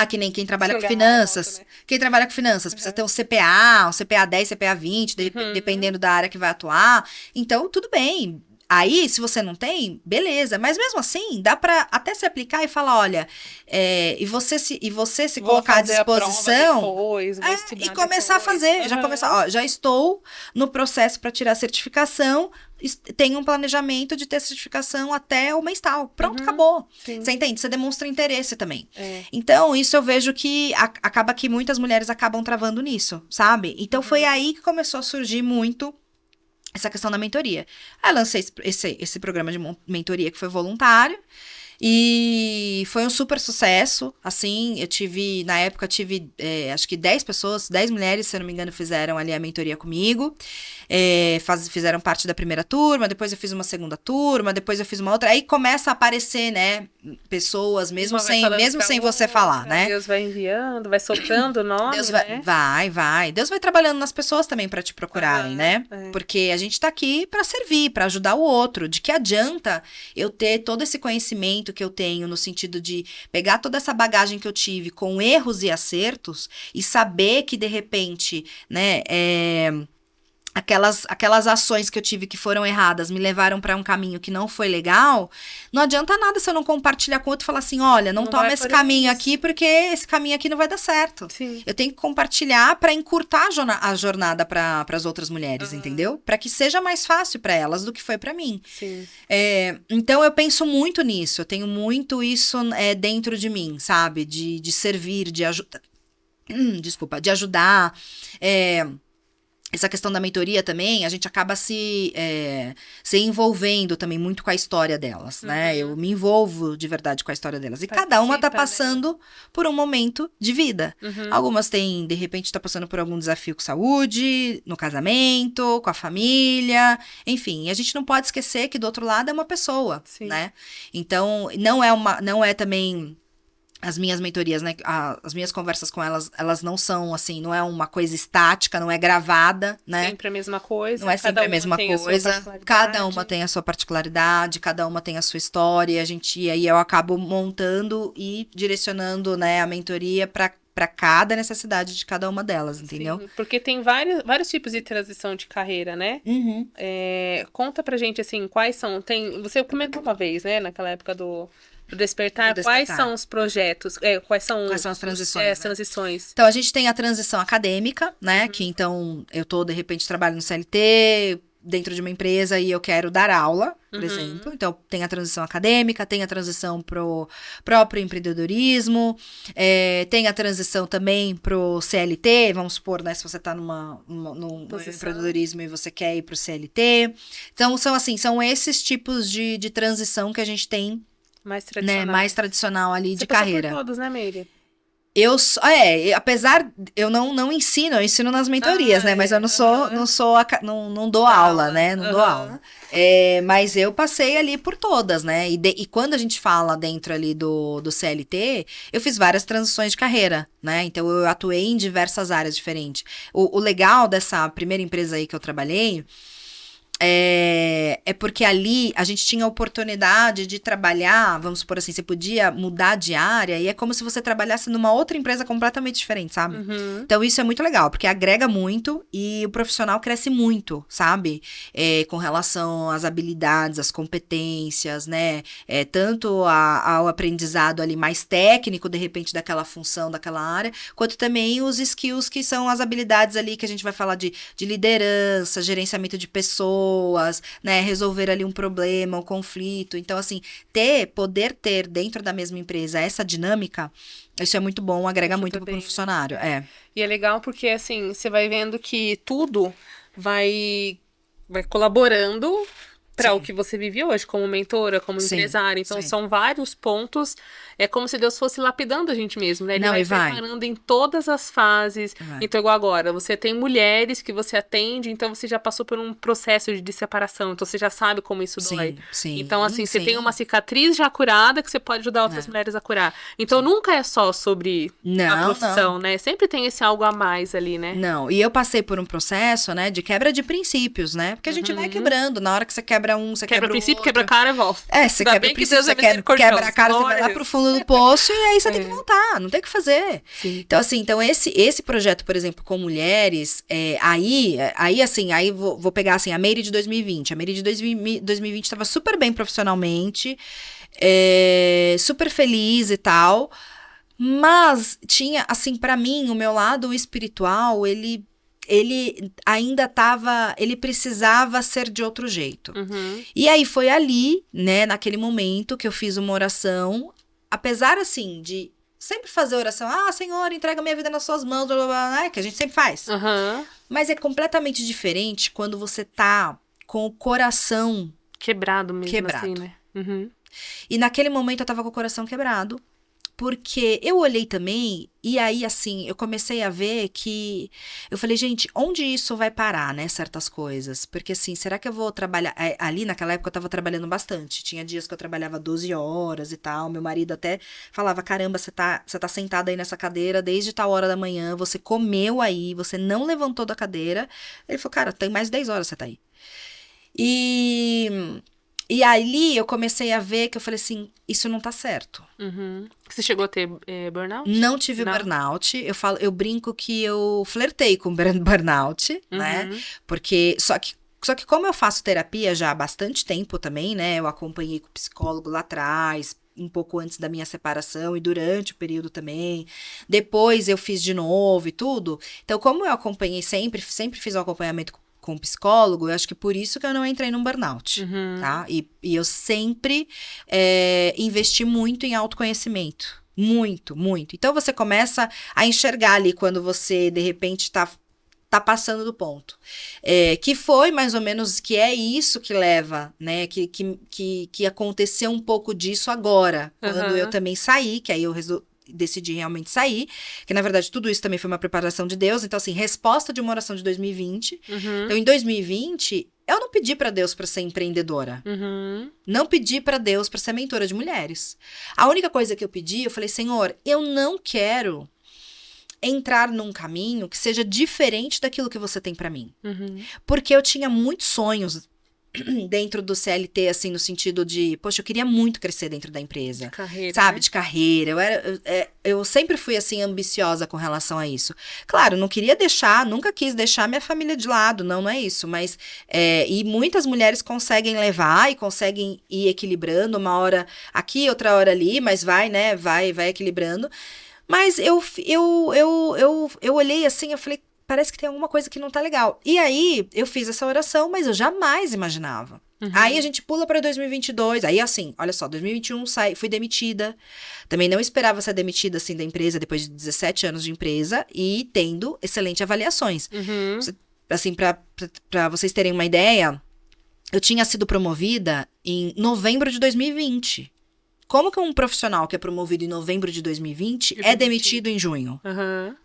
Que nem quem trabalha com finanças. Quem trabalha com finanças precisa ter um CPA 10, CPA 20, dependendo da área que vai atuar. Então, tudo bem. Aí, se você não tem, beleza. Mas mesmo assim, dá pra até se aplicar e falar, olha, e você se colocar à disposição depois, e começar a fazer. Já estou no processo para tirar a certificação, tenho um planejamento de ter certificação até o mês tal. Pronto, acabou. Sim. Você entende? Você demonstra interesse também. Então, isso eu vejo que acaba que muitas mulheres acabam travando nisso, sabe? Então, foi aí que começou a surgir muito essa questão da mentoria. Aí lancei esse programa de mentoria que foi voluntário. E foi um super sucesso, assim, na época acho que 10 mulheres, se eu não me engano, fizeram ali a mentoria comigo, fizeram parte da primeira turma, depois eu fiz uma segunda turma, depois eu fiz uma outra, aí começa a aparecer, né, pessoas, mesmo sem você falar, né? Deus vai enviando, vai soltando o nome, Deus né? vai. Deus vai trabalhando nas pessoas também pra te procurarem, né? Porque a gente tá aqui pra servir, pra ajudar o outro. De que adianta eu ter todo esse conhecimento que eu tenho, no sentido de pegar toda essa bagagem que eu tive com erros e acertos e saber que, de repente, né, aquelas ações que eu tive que foram erradas me levaram para um caminho que não foi legal, não adianta nada se eu não compartilhar com outro e falar assim, olha, não toma esse caminho aqui porque esse caminho aqui não vai dar certo. Sim. Eu tenho que compartilhar para encurtar a jornada para as outras mulheres, entendeu? Para que seja mais fácil para elas do que foi para mim. Sim. Então eu penso muito nisso, eu tenho muito isso dentro de mim, sabe? De servir, de ajudar. De ajudar. Essa questão da mentoria também, a gente acaba se envolvendo também muito com a história delas, né? Eu me envolvo de verdade com a história delas. E cada uma tá passando por um momento de vida. Algumas de repente, tá passando por algum desafio com saúde, no casamento, com a família, enfim. A gente não pode esquecer que do outro lado é uma pessoa, né? Então, não é também... As minhas mentorias, né, as minhas conversas com elas não são assim, não é uma coisa estática, não é gravada, né? Sempre a mesma coisa. Não é sempre a mesma coisa. Cada uma tem a sua particularidade, cada uma tem a sua história. E aí eu acabo montando e direcionando, né, a mentoria para cada necessidade de cada uma delas, entendeu? Sim, porque tem vários tipos de transição de carreira, né? Conta pra gente, assim, quais são... Você comentou uma vez, né, naquela época do Despertar, quais são os projetos, quais são as transições, as transições? Então, a gente tem a transição acadêmica, né, que então eu de repente, trabalho no CLT, dentro de uma empresa e eu quero dar aula, por exemplo. Então, tem a transição acadêmica, tem a transição pro próprio empreendedorismo, tem a transição também pro CLT, vamos supor, né, se você tá no empreendedorismo e você quer ir pro CLT. Então, são esses tipos de transição que a gente tem Mais tradicional. Né? Mais tradicional ali de carreira. Por todos, né, Meire? Apesar, eu não ensino, eu ensino nas mentorias, né? Mas eu não dou aula, né? Não dou aula. Mas eu passei ali por todas, né? E quando a gente fala dentro ali do CLT, eu fiz várias transições de carreira, né? Então eu atuei em diversas áreas diferentes. O legal dessa primeira empresa aí que eu trabalhei é porque ali a gente tinha a oportunidade de trabalhar, vamos supor assim, você podia mudar de área e é como se você trabalhasse numa outra empresa completamente diferente, sabe? Uhum. Então isso é muito legal, porque agrega muito e o profissional cresce muito, sabe? Com relação às habilidades, às competências, né? Tanto ao aprendizado ali mais técnico, de repente, daquela função, daquela área, quanto também os skills que são as habilidades ali que a gente vai falar de liderança, gerenciamento de pessoas, né, resolver ali um problema, um conflito. Então, assim, poder ter dentro da mesma empresa essa dinâmica, isso é muito bom, agrega muito pro funcionário. E é legal porque, assim, você vai vendo que tudo vai colaborando para o que você vive hoje, como mentora, como empresária. Então, são vários pontos. É como se Deus fosse lapidando a gente mesmo, né? Ele vai preparando em todas as fases. Então, igual agora, você tem mulheres que você atende, então você já passou por um processo de separação. Então, você já sabe como isso dói. Então, assim, você tem uma cicatriz já curada que você pode ajudar outras mulheres a curar. Então, nunca é só sobre a profissão, né? Sempre tem esse algo a mais ali, né? Não, e eu passei por um processo, né, de quebra de princípios, né? Porque a gente vai quebrando. Na hora que você quebra um, você quebra o princípio, outro. quebra a cara e volta. Você quebra o princípio, você quebra a cara, você vai lá pro fundo do poço e aí você tem que voltar, não tem o que fazer. Então, assim, esse projeto, por exemplo, com mulheres, aí vou pegar, assim, a Meire de 2020. A Meire de 2020 estava super bem profissionalmente, super feliz e tal, mas tinha, assim, pra mim, o meu lado espiritual, ele ainda ele precisava ser de outro jeito. E aí foi ali, né, naquele momento que eu fiz uma oração, apesar, assim, de sempre fazer oração, Senhor, entrega minha vida nas suas mãos, blá, blá, blá, que a gente sempre faz. Mas é completamente diferente quando você tá com o coração quebrado mesmo, assim, né? E naquele momento eu tava com o coração quebrado, porque eu olhei também, e aí, assim, eu comecei a ver que... Eu falei, gente, onde isso vai parar, né? Certas coisas. Porque, assim, será que eu vou trabalhar... Ali, naquela época, eu tava trabalhando bastante. Tinha dias que eu trabalhava 12 horas e tal. Meu marido até falava, caramba, você tá sentada aí nessa cadeira desde tal hora da manhã, você comeu aí, você não levantou da cadeira. Ele falou, cara, tem mais de 10 horas você tá aí. E ali eu comecei a ver que eu falei assim, isso não tá certo. Você chegou a ter burnout? Não tive burnout. Eu brinco que eu flertei com burnout, né? Porque, só que como eu faço terapia já há bastante tempo também, né? Eu acompanhei com o psicólogo lá atrás, um pouco antes da minha separação e durante o período também. Depois eu fiz de novo e tudo. Então, como eu acompanhei sempre fiz um acompanhamento com um psicólogo, eu acho que por isso que eu não entrei num burnout, tá? E eu sempre investi muito em autoconhecimento. Muito, muito. Então, você começa a enxergar ali quando você, de repente, tá passando do ponto. Que foi mais ou menos, que é isso que leva, né? Que aconteceu um pouco disso agora. Quando eu também saí, que aí eu decidi realmente sair, que na verdade tudo isso também foi uma preparação de Deus. Então, assim, resposta de uma oração de 2020. Então, em 2020, eu não pedi pra Deus pra ser empreendedora. Não pedi pra Deus pra ser mentora de mulheres. A única coisa que eu pedi, eu falei, Senhor, eu não quero entrar num caminho que seja diferente daquilo que você tem pra mim. Porque eu tinha muitos sonhos dentro do CLT, assim, no sentido de, poxa, eu queria muito crescer dentro da empresa. De carreira, sabe? Né? De carreira. Eu sempre fui, assim, ambiciosa com relação a isso. Claro, nunca quis deixar minha família de lado, não é isso. Mas, e muitas mulheres conseguem levar e conseguem ir equilibrando, uma hora aqui, outra hora ali, mas vai, né? Vai equilibrando. Mas eu olhei assim, eu falei, parece que tem alguma coisa que não tá legal. E aí, eu fiz essa oração, mas eu jamais imaginava. Aí a gente pula pra 2022, aí assim, olha só, 2021 fui demitida. Também não esperava ser demitida, assim, da empresa depois de 17 anos de empresa e tendo excelentes avaliações. Assim, pra vocês terem uma ideia, eu tinha sido promovida em novembro de 2020. Como que um profissional que é promovido em novembro de 2020 é demitido em junho?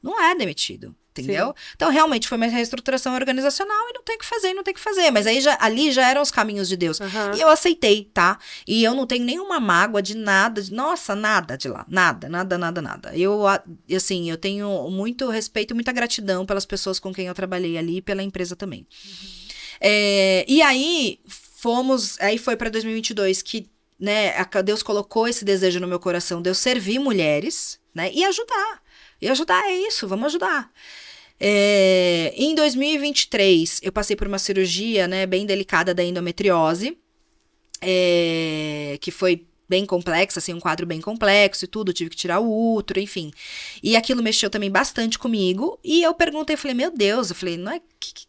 Não é demitido. Entendeu? Sim. Então, realmente, foi uma reestruturação organizacional e não tem o que fazer. Mas aí, ali já eram os caminhos de Deus. E eu aceitei, tá? E eu não tenho nenhuma mágoa de nada, nossa, nada de lá. Nada. Eu, assim, eu tenho muito respeito e muita gratidão pelas pessoas com quem eu trabalhei ali e pela empresa também. E aí, aí foi para 2022 que, né, Deus colocou esse desejo no meu coração de eu servir mulheres, né, e ajudar. E ajudar é isso, vamos ajudar. Em 2023, eu passei por uma cirurgia, né, bem delicada da endometriose, que foi bem complexa, assim, um quadro bem complexo e tudo, tive que tirar o útero, enfim. E aquilo mexeu também bastante comigo, e eu perguntei, falei, meu Deus, eu falei, não é,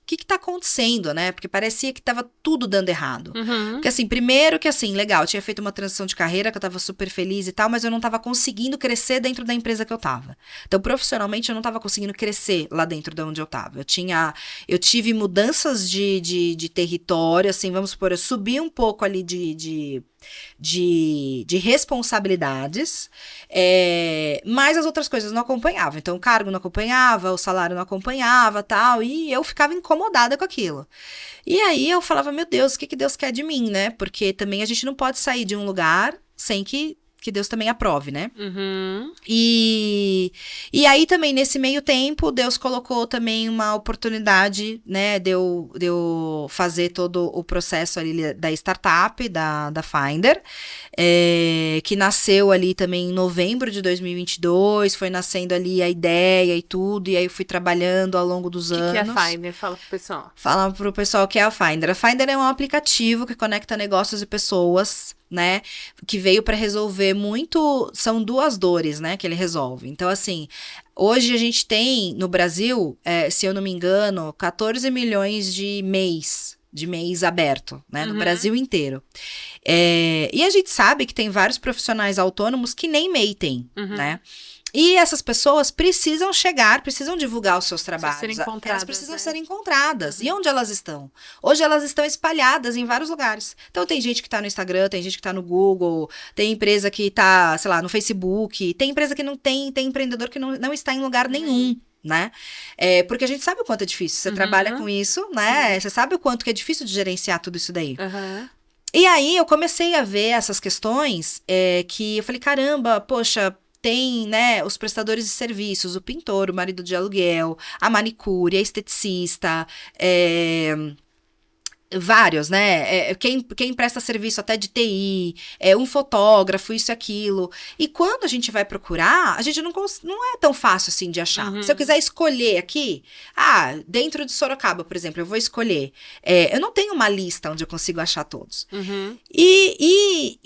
que tá acontecendo, né? Porque parecia que tava tudo dando errado. Porque assim, primeiro que assim, legal, eu tinha feito uma transição de carreira, que eu tava super feliz e tal, mas eu não tava conseguindo crescer dentro da empresa que eu tava. Então, profissionalmente, eu não tava conseguindo crescer lá dentro de onde eu tava. Eu tive mudanças de território, assim, vamos supor, eu subi um pouco ali de responsabilidades, mas as outras coisas não acompanhavam. Então, o cargo não acompanhava, o salário não acompanhava, tal, e eu ficava incomodada com aquilo. E aí eu falava, meu Deus, o que Deus quer de mim, né? Porque também a gente não pode sair de um lugar sem que Deus também aprove, né? E aí também, nesse meio tempo, Deus colocou também uma oportunidade, né, de eu fazer todo o processo ali da startup, da Finder, que nasceu ali também em novembro de 2022, foi nascendo ali a ideia e tudo, e aí eu fui trabalhando ao longo dos anos. O que é a Finder? Fala pro pessoal. Fala pro pessoal o que é a Finder. A Finder é um aplicativo que conecta negócios e pessoas, né, que veio para resolver são duas dores, né, que ele resolve. Então, assim, hoje a gente tem no Brasil, se eu não me engano, 14 milhões de MEIs aberto, né, no Brasil inteiro. E a gente sabe que tem vários profissionais autônomos que nem MEI tem, né? E essas pessoas precisam divulgar os seus trabalhos. Elas precisam ser encontradas. E onde elas estão? Hoje elas estão espalhadas em vários lugares. Então tem gente que tá no Instagram, tem gente que tá no Google, tem empresa que tá, sei lá, no Facebook, tem empresa que não tem empreendedor que não está em lugar nenhum. Né? Porque a gente sabe o quanto é difícil. Você trabalha com isso, né? Sim. Você sabe o quanto que é difícil de gerenciar tudo isso daí. E aí eu comecei a ver essas questões que eu falei, caramba, poxa, tem, né, os prestadores de serviços, o pintor, o marido de aluguel, a manicure, a esteticista, vários, né, quem presta serviço até de TI, um fotógrafo, isso e aquilo. E quando a gente vai procurar, a gente não é tão fácil assim de achar. Se eu quiser escolher aqui, dentro de Sorocaba, por exemplo, eu vou escolher. Eu não tenho uma lista onde eu consigo achar todos. E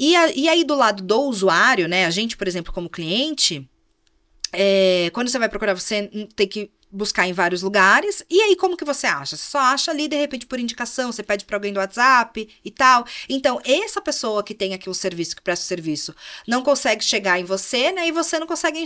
aí do lado do usuário, né, a gente, por exemplo, como cliente, quando você vai procurar, você tem que buscar em vários lugares, e aí como que você acha? Você só acha ali, de repente, por indicação, você pede para alguém do WhatsApp e tal. Então, essa pessoa que tem aqui o serviço, que presta o serviço, não consegue chegar em você, né, e você não consegue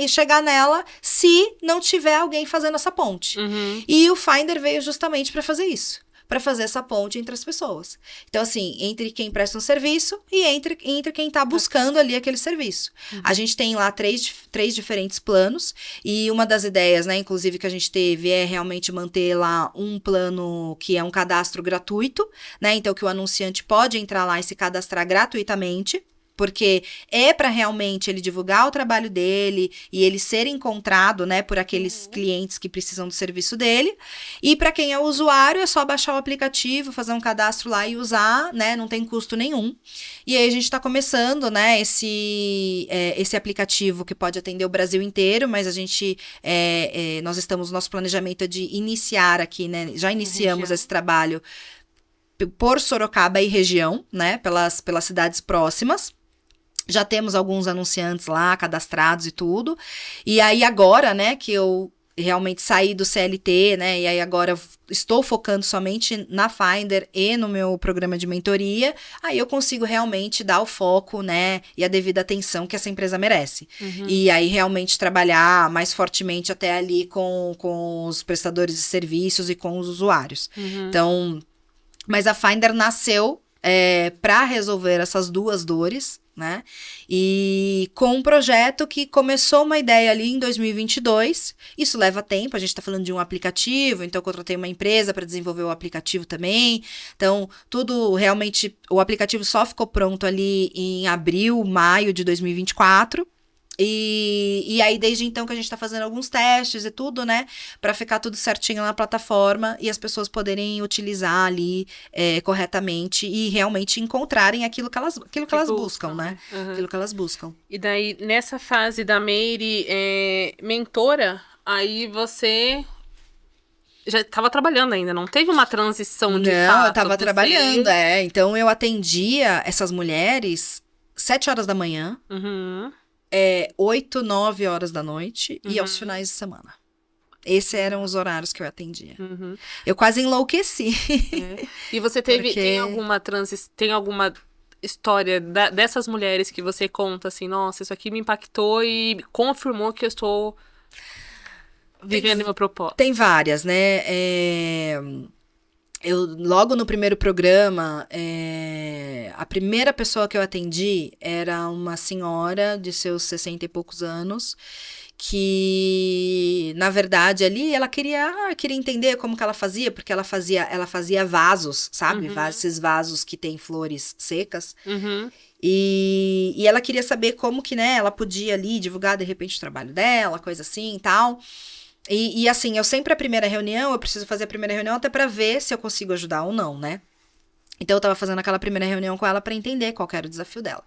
chegar nela se não tiver alguém fazendo essa ponte. E o Finder veio justamente para fazer isso, para fazer essa ponte entre as pessoas. Então, assim, entre quem presta um serviço e entre quem está buscando ali aquele serviço. A gente tem lá três diferentes planos, e uma das ideias, né, inclusive, que a gente teve é realmente manter lá um plano que é um cadastro gratuito, né, então que o anunciante pode entrar lá e se cadastrar gratuitamente, porque é para realmente ele divulgar o trabalho dele e ele ser encontrado, né, por aqueles clientes que precisam do serviço dele. E para quem é usuário, é só baixar o aplicativo, fazer um cadastro lá e usar, né, não tem custo nenhum. E aí a gente está começando, né, esse aplicativo que pode atender o Brasil inteiro, mas a gente, nós estamos no nosso planejamento de iniciar aqui, né, já iniciamos esse trabalho por Sorocaba e região, né, pelas cidades próximas. Já temos alguns anunciantes lá, cadastrados e tudo. E aí agora, né, que eu realmente saí do CLT, né, e aí agora estou focando somente na Finder e no meu programa de mentoria, aí eu consigo realmente dar o foco, né, e a devida atenção que essa empresa merece. E aí realmente trabalhar mais fortemente até ali com os prestadores de serviços e com os usuários. Então, mas a Finder nasceu para resolver essas duas dores, né? E com um projeto que começou uma ideia ali em 2022. Isso leva tempo, a gente está falando de um aplicativo, então eu contratei uma empresa para desenvolver o aplicativo também. Então, tudo realmente, o aplicativo só ficou pronto ali em abril, maio de 2024. E aí, desde então que a gente tá fazendo alguns testes e tudo, né? Pra ficar tudo certinho na plataforma e as pessoas poderem utilizar ali corretamente e realmente encontrarem aquilo que elas buscam, né? Uhum. Aquilo que elas buscam. E daí, nessa fase da Meire mentora, aí você já estava trabalhando ainda, não teve uma transição de fato? Não, eu tava trabalhando, Então, eu atendia essas mulheres 7 horas da manhã. Uhum. 8, 9 horas da noite e aos finais de semana. Esses eram os horários que eu atendia. Uhum. Eu quase enlouqueci. E você tem alguma história dessas mulheres que você conta assim, nossa, isso aqui me impactou e confirmou que eu estou vivendo meu propósito? Tem várias, né? Eu, logo no primeiro programa, a primeira pessoa que eu atendi era uma senhora de seus 60 e poucos anos, que, na verdade, ali ela queria entender como que ela fazia, porque ela fazia vasos, sabe? Esses vasos que tem flores secas. Uhum. E ela queria saber como que, né, ela podia ali divulgar, de repente, o trabalho dela, coisa assim e tal. E assim, eu preciso fazer a primeira reunião até pra ver se eu consigo ajudar ou não, né? Então eu tava fazendo aquela primeira reunião com ela pra entender qual que era o desafio dela.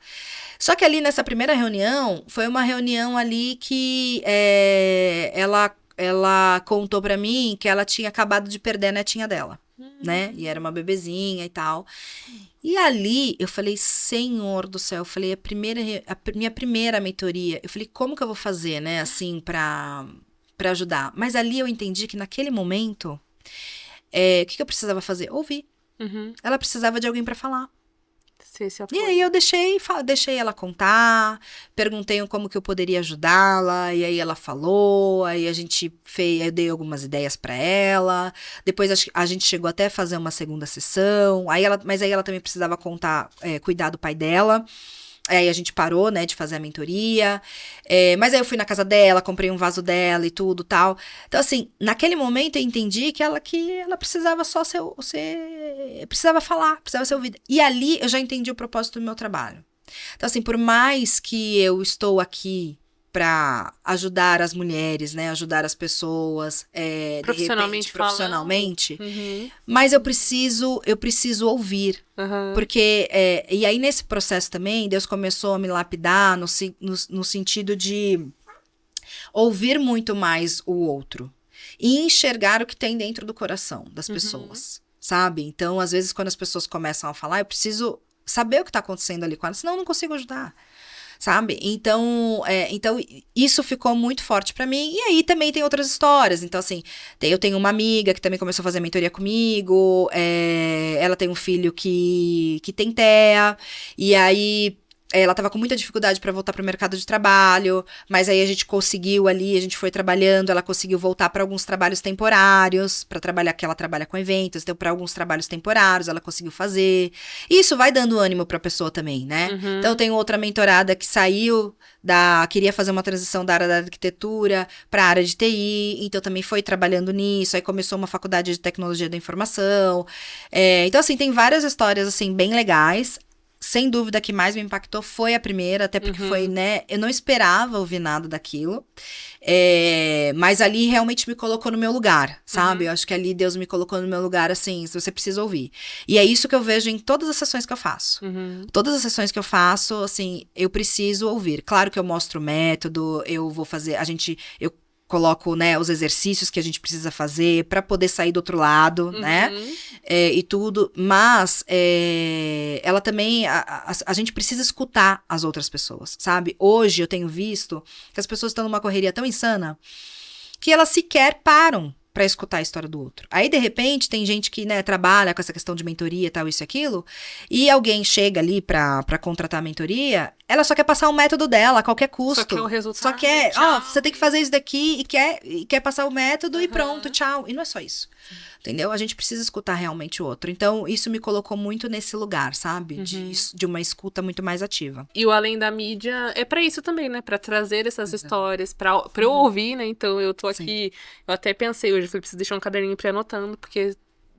Só que ali nessa primeira reunião, foi uma reunião ali que ela contou pra mim que ela tinha acabado de perder a netinha dela, né? E era uma bebezinha e tal. E ali eu falei, Senhor do céu, eu falei, minha primeira mentoria, eu falei, como que eu vou fazer, né, assim, pra ajudar? Mas ali eu entendi que naquele momento, o que eu precisava fazer? Ouvir. Uhum. Ela precisava de alguém pra falar. E aí eu deixei ela contar, perguntei como que eu poderia ajudá-la, e aí ela falou, aí eu dei algumas ideias pra ela, depois a gente chegou até a fazer uma segunda sessão, mas aí ela também precisava cuidar do pai dela. Aí a gente parou, né, de fazer a mentoria. Mas aí eu fui na casa dela, comprei um vaso dela e tudo, tal. Então, assim, naquele momento eu entendi que ela precisava só precisava falar, precisava ser ouvida. E ali eu já entendi o propósito do meu trabalho. Então, assim, por mais que eu estou aqui para ajudar as mulheres, né, ajudar as pessoas, profissionalmente, mas eu preciso ouvir. Porque, e aí nesse processo também, Deus começou a me lapidar no sentido de ouvir muito mais o outro e enxergar o que tem dentro do coração das pessoas, sabe? Então, às vezes, quando as pessoas começam a falar, eu preciso saber o que está acontecendo ali com elas, senão eu não consigo ajudar. Sabe? Então, isso ficou muito forte pra mim. E aí também tem outras histórias. Então, assim, eu tenho uma amiga que também começou a fazer mentoria comigo. Ela tem um filho que tem TEA. E aí ela tava com muita dificuldade para voltar pro mercado de trabalho, mas aí a gente foi trabalhando, ela conseguiu voltar para alguns trabalhos temporários, para trabalhar, que ela trabalha com eventos, então para alguns trabalhos temporários ela conseguiu fazer. E isso vai dando ânimo pra pessoa também, né? Então eu tenho outra mentorada que queria fazer uma transição da área da arquitetura para a área de TI, então também foi trabalhando nisso, aí começou uma faculdade de tecnologia da informação. Então assim, tem várias histórias assim bem legais. Sem dúvida, a que mais me impactou foi a primeira, até porque foi, né? Eu não esperava ouvir nada daquilo. Mas ali realmente me colocou no meu lugar, sabe? Eu acho que ali Deus me colocou no meu lugar, assim, você precisa ouvir. E é isso que eu vejo em todas as sessões que eu faço. Todas as sessões que eu faço, assim, eu preciso ouvir. Claro que eu mostro o método, eu vou fazer, eu coloco, né, os exercícios que a gente precisa fazer para poder sair do outro lado, né, e tudo, mas ela também, a gente precisa escutar as outras pessoas, sabe? Hoje eu tenho visto que as pessoas estão numa correria tão insana que elas sequer param para escutar a história do outro. Aí, de repente, tem gente que, né, trabalha com essa questão de mentoria, tal, isso e aquilo, e alguém chega ali para contratar a mentoria, Ela só quer passar o método dela a qualquer custo. Só quer o resultado. Só quer, você tem que fazer isso daqui e quer passar o método e pronto, tchau. E não é só isso. Entendeu? A gente precisa escutar realmente o outro. Então, isso me colocou muito nesse lugar, sabe? De uma escuta muito mais ativa. E o Além da Mídia é pra isso também, né? Pra trazer essas histórias, pra eu ouvir, né? Então, eu tô aqui, eu até pensei hoje, eu falei, preciso deixar um caderninho pra ir anotando, porque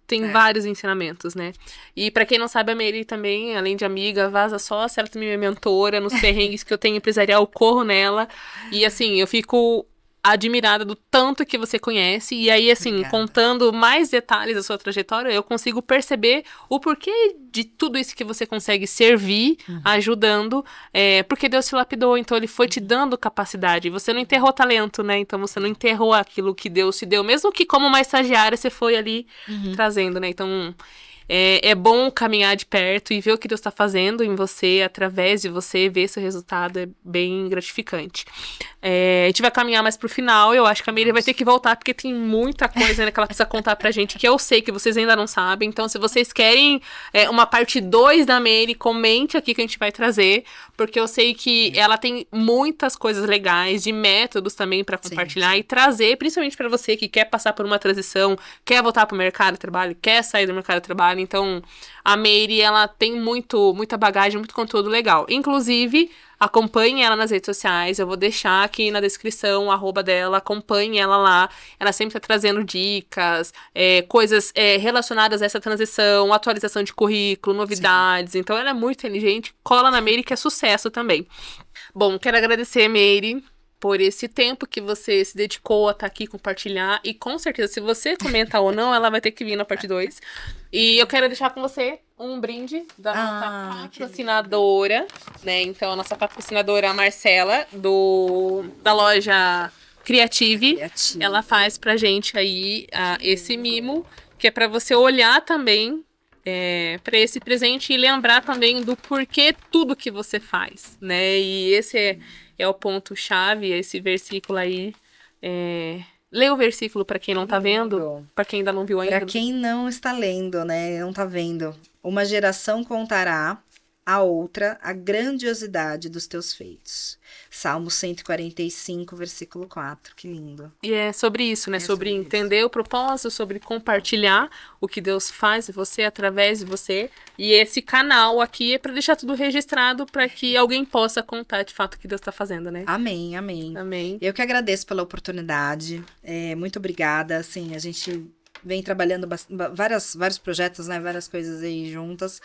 tem vários ensinamentos, né? E pra quem não sabe, a Meire também, além de amiga, vaza sócia, ela também é minha mentora nos perrengues que eu tenho empresarial, eu corro nela. E assim, eu fico admirada do tanto que você conhece. E aí, assim, Obrigada. Contando mais detalhes da sua trajetória, eu consigo perceber o porquê de tudo isso que você consegue servir, ajudando, porque Deus te lapidou, então Ele foi te dando capacidade. Você não enterrou talento, né? Então você não enterrou aquilo que Deus te deu, mesmo que como uma estagiária você foi ali trazendo, né? Então é bom caminhar de perto e ver o que Deus está fazendo em você, através de você, ver seu resultado é bem gratificante. A gente vai caminhar mais pro final, eu acho que a Meire vai ter que voltar, porque tem muita coisa, né, que ela precisa contar pra gente, que eu sei que vocês ainda não sabem. Então, se vocês querem uma parte 2 da Meire, comente aqui que a gente vai trazer, porque eu sei que ela tem muitas coisas legais, de métodos também pra compartilhar e trazer, principalmente pra você que quer passar por uma transição, quer voltar pro mercado de trabalho, quer sair do mercado de trabalho. Então, a Meire, ela tem muita bagagem, muito conteúdo legal. Inclusive, acompanhe ela nas redes sociais, eu vou deixar aqui na descrição o @ dela, acompanhe ela lá. Ela sempre tá trazendo dicas, coisas relacionadas a essa transição, atualização de currículo, novidades. Então, ela é muito inteligente. Cola na Meire, que é sucesso também. Bom, quero agradecer, Meire, por esse tempo que você se dedicou a estar aqui, compartilhar. E com certeza, se você comentar ou não, ela vai ter que vir na parte 2. E eu quero deixar com você um brinde da nossa patrocinadora, né? Então, a nossa patrocinadora, a Marcela, da loja Creative, ela faz pra gente aí esse mimo, que é pra você olhar também para esse presente e lembrar também do porquê tudo que você faz, né? E esse é o ponto-chave, esse versículo aí. Lê o versículo para quem não tá vendo, para quem ainda não viu ainda. Para quem não está lendo, né? Não tá vendo. Uma geração contará a outra a grandiosidade dos teus feitos. Salmo 145, versículo 4. Que lindo. E é sobre isso, né? Sobre entender o propósito, sobre compartilhar o que Deus faz em você, através de você. E esse canal aqui é para deixar tudo registrado para que alguém possa contar de fato o que Deus está fazendo, né? Amém, amém. Amém. Eu que agradeço pela oportunidade. Muito obrigada. Assim, a gente vem trabalhando vários projetos, né? Várias coisas aí juntas.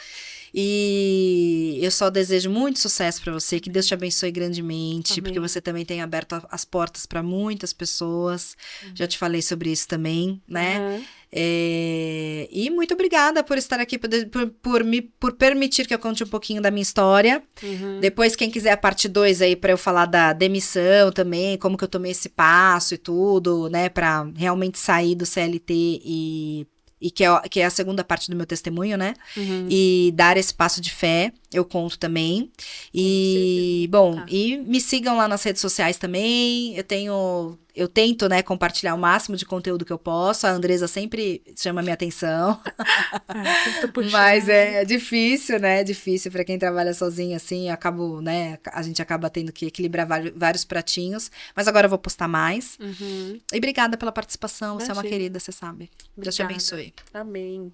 E eu só desejo muito sucesso para você, que Deus te abençoe grandemente, Amém. porque você também tem aberto as portas para muitas pessoas. Já te falei sobre isso também, né? E muito obrigada por estar aqui, por permitir que eu conte um pouquinho da minha história. Depois, quem quiser a parte 2 aí para eu falar da demissão também, como que eu tomei esse passo e tudo, né, para realmente sair do CLT e que é a segunda parte do meu testemunho, né? E dar esse passo de fé, eu conto também. E, bom, e me sigam lá nas redes sociais também. Eu tento, né, compartilhar o máximo de conteúdo que eu posso. A Andresa sempre chama minha atenção. Mas é difícil, né? É difícil para quem trabalha sozinho, assim. Acabo, né? A gente acaba tendo que equilibrar vários pratinhos. Mas agora eu vou postar mais. E obrigada pela participação. Você é uma querida, você sabe. Deus te abençoe. Amém.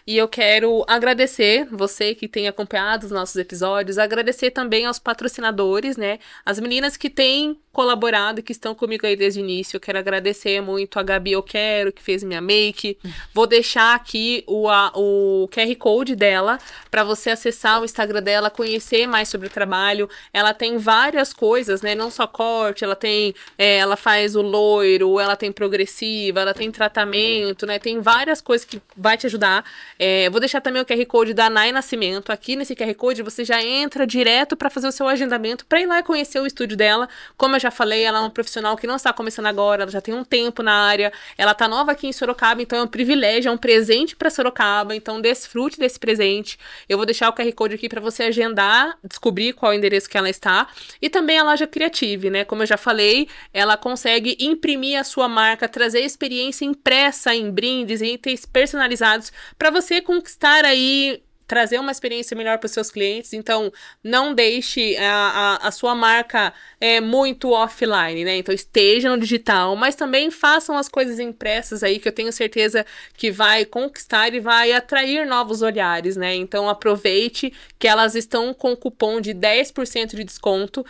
E eu quero agradecer você que tem acompanhado os nossos episódios. Agradecer também aos patrocinadores, né? As meninas que têm colaborado e que estão comigo aí desde o início. Eu quero agradecer muito a Gabi Eu Quero, que fez minha make. Vou deixar aqui o QR Code dela para você acessar o Instagram dela, conhecer mais sobre o trabalho. Ela tem várias coisas, né? Não só corte, ela faz o loiro, ela tem progressiva, ela tem tratamento, né? Tem várias coisas que vai te ajudar. Vou deixar também o QR Code da Nay Nascimento. Aqui nesse QR Code você já entra direto para fazer o seu agendamento, para ir lá e conhecer o estúdio dela. Como eu já falei, ela é uma profissional que não está começando agora, ela já tem um tempo na área, ela tá nova aqui em Sorocaba, então é um privilégio, é um presente para Sorocaba, então desfrute desse presente. Eu vou deixar o QR Code aqui para você agendar, descobrir qual é o endereço que ela está, e também a loja Creative, né? Como eu já falei, ela consegue imprimir a sua marca, trazer experiência impressa em brindes e itens personalizados para você conquistar aí trazer uma experiência melhor para os seus clientes. Então, não deixe a sua marca muito offline, né? Então, esteja no digital, mas também façam as coisas impressas aí, que eu tenho certeza que vai conquistar e vai atrair novos olhares, né? Então, aproveite que elas estão com cupom de 10% de desconto.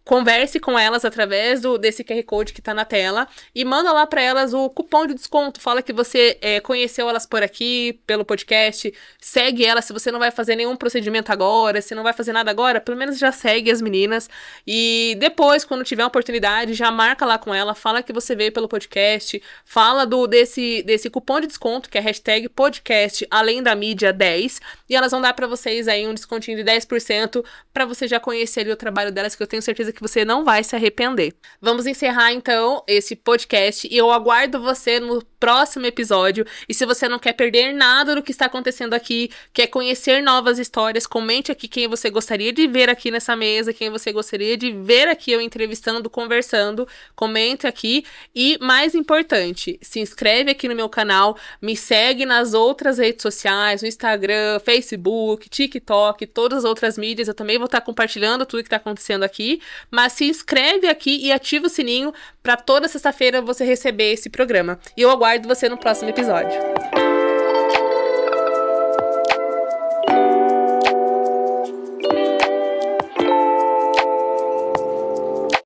Converse com elas através desse QR Code que tá na tela e manda lá para elas o cupom de desconto. Fala que você conheceu elas por aqui, pelo podcast. Segue elas. Se você não vai fazer nenhum procedimento agora, se não vai fazer nada agora, pelo menos já segue as meninas. E depois, quando tiver uma oportunidade, já marca lá com ela. Fala que você veio pelo podcast. Fala desse cupom de desconto, que é hashtag podcast além da mídia 10. E elas vão dar para vocês aí um descontinho de 10% para você já conhecer ali o trabalho delas, que eu tenho certeza que você não vai se arrepender. Vamos encerrar, então, esse podcast e eu aguardo você no próximo episódio. E se você não quer perder nada do que está acontecendo aqui, quer conhecer novas histórias, comente aqui quem você gostaria de ver aqui nessa mesa, quem você gostaria de ver aqui eu entrevistando, conversando. Comente aqui. E, mais importante, se inscreve aqui no meu canal, me segue nas outras redes sociais, no Instagram, Facebook, TikTok, todas as outras mídias. Eu também vou estar compartilhando tudo que está acontecendo aqui. Mas se inscreve aqui e ativa o sininho para toda sexta-feira você receber esse programa. E eu aguardo você no próximo episódio.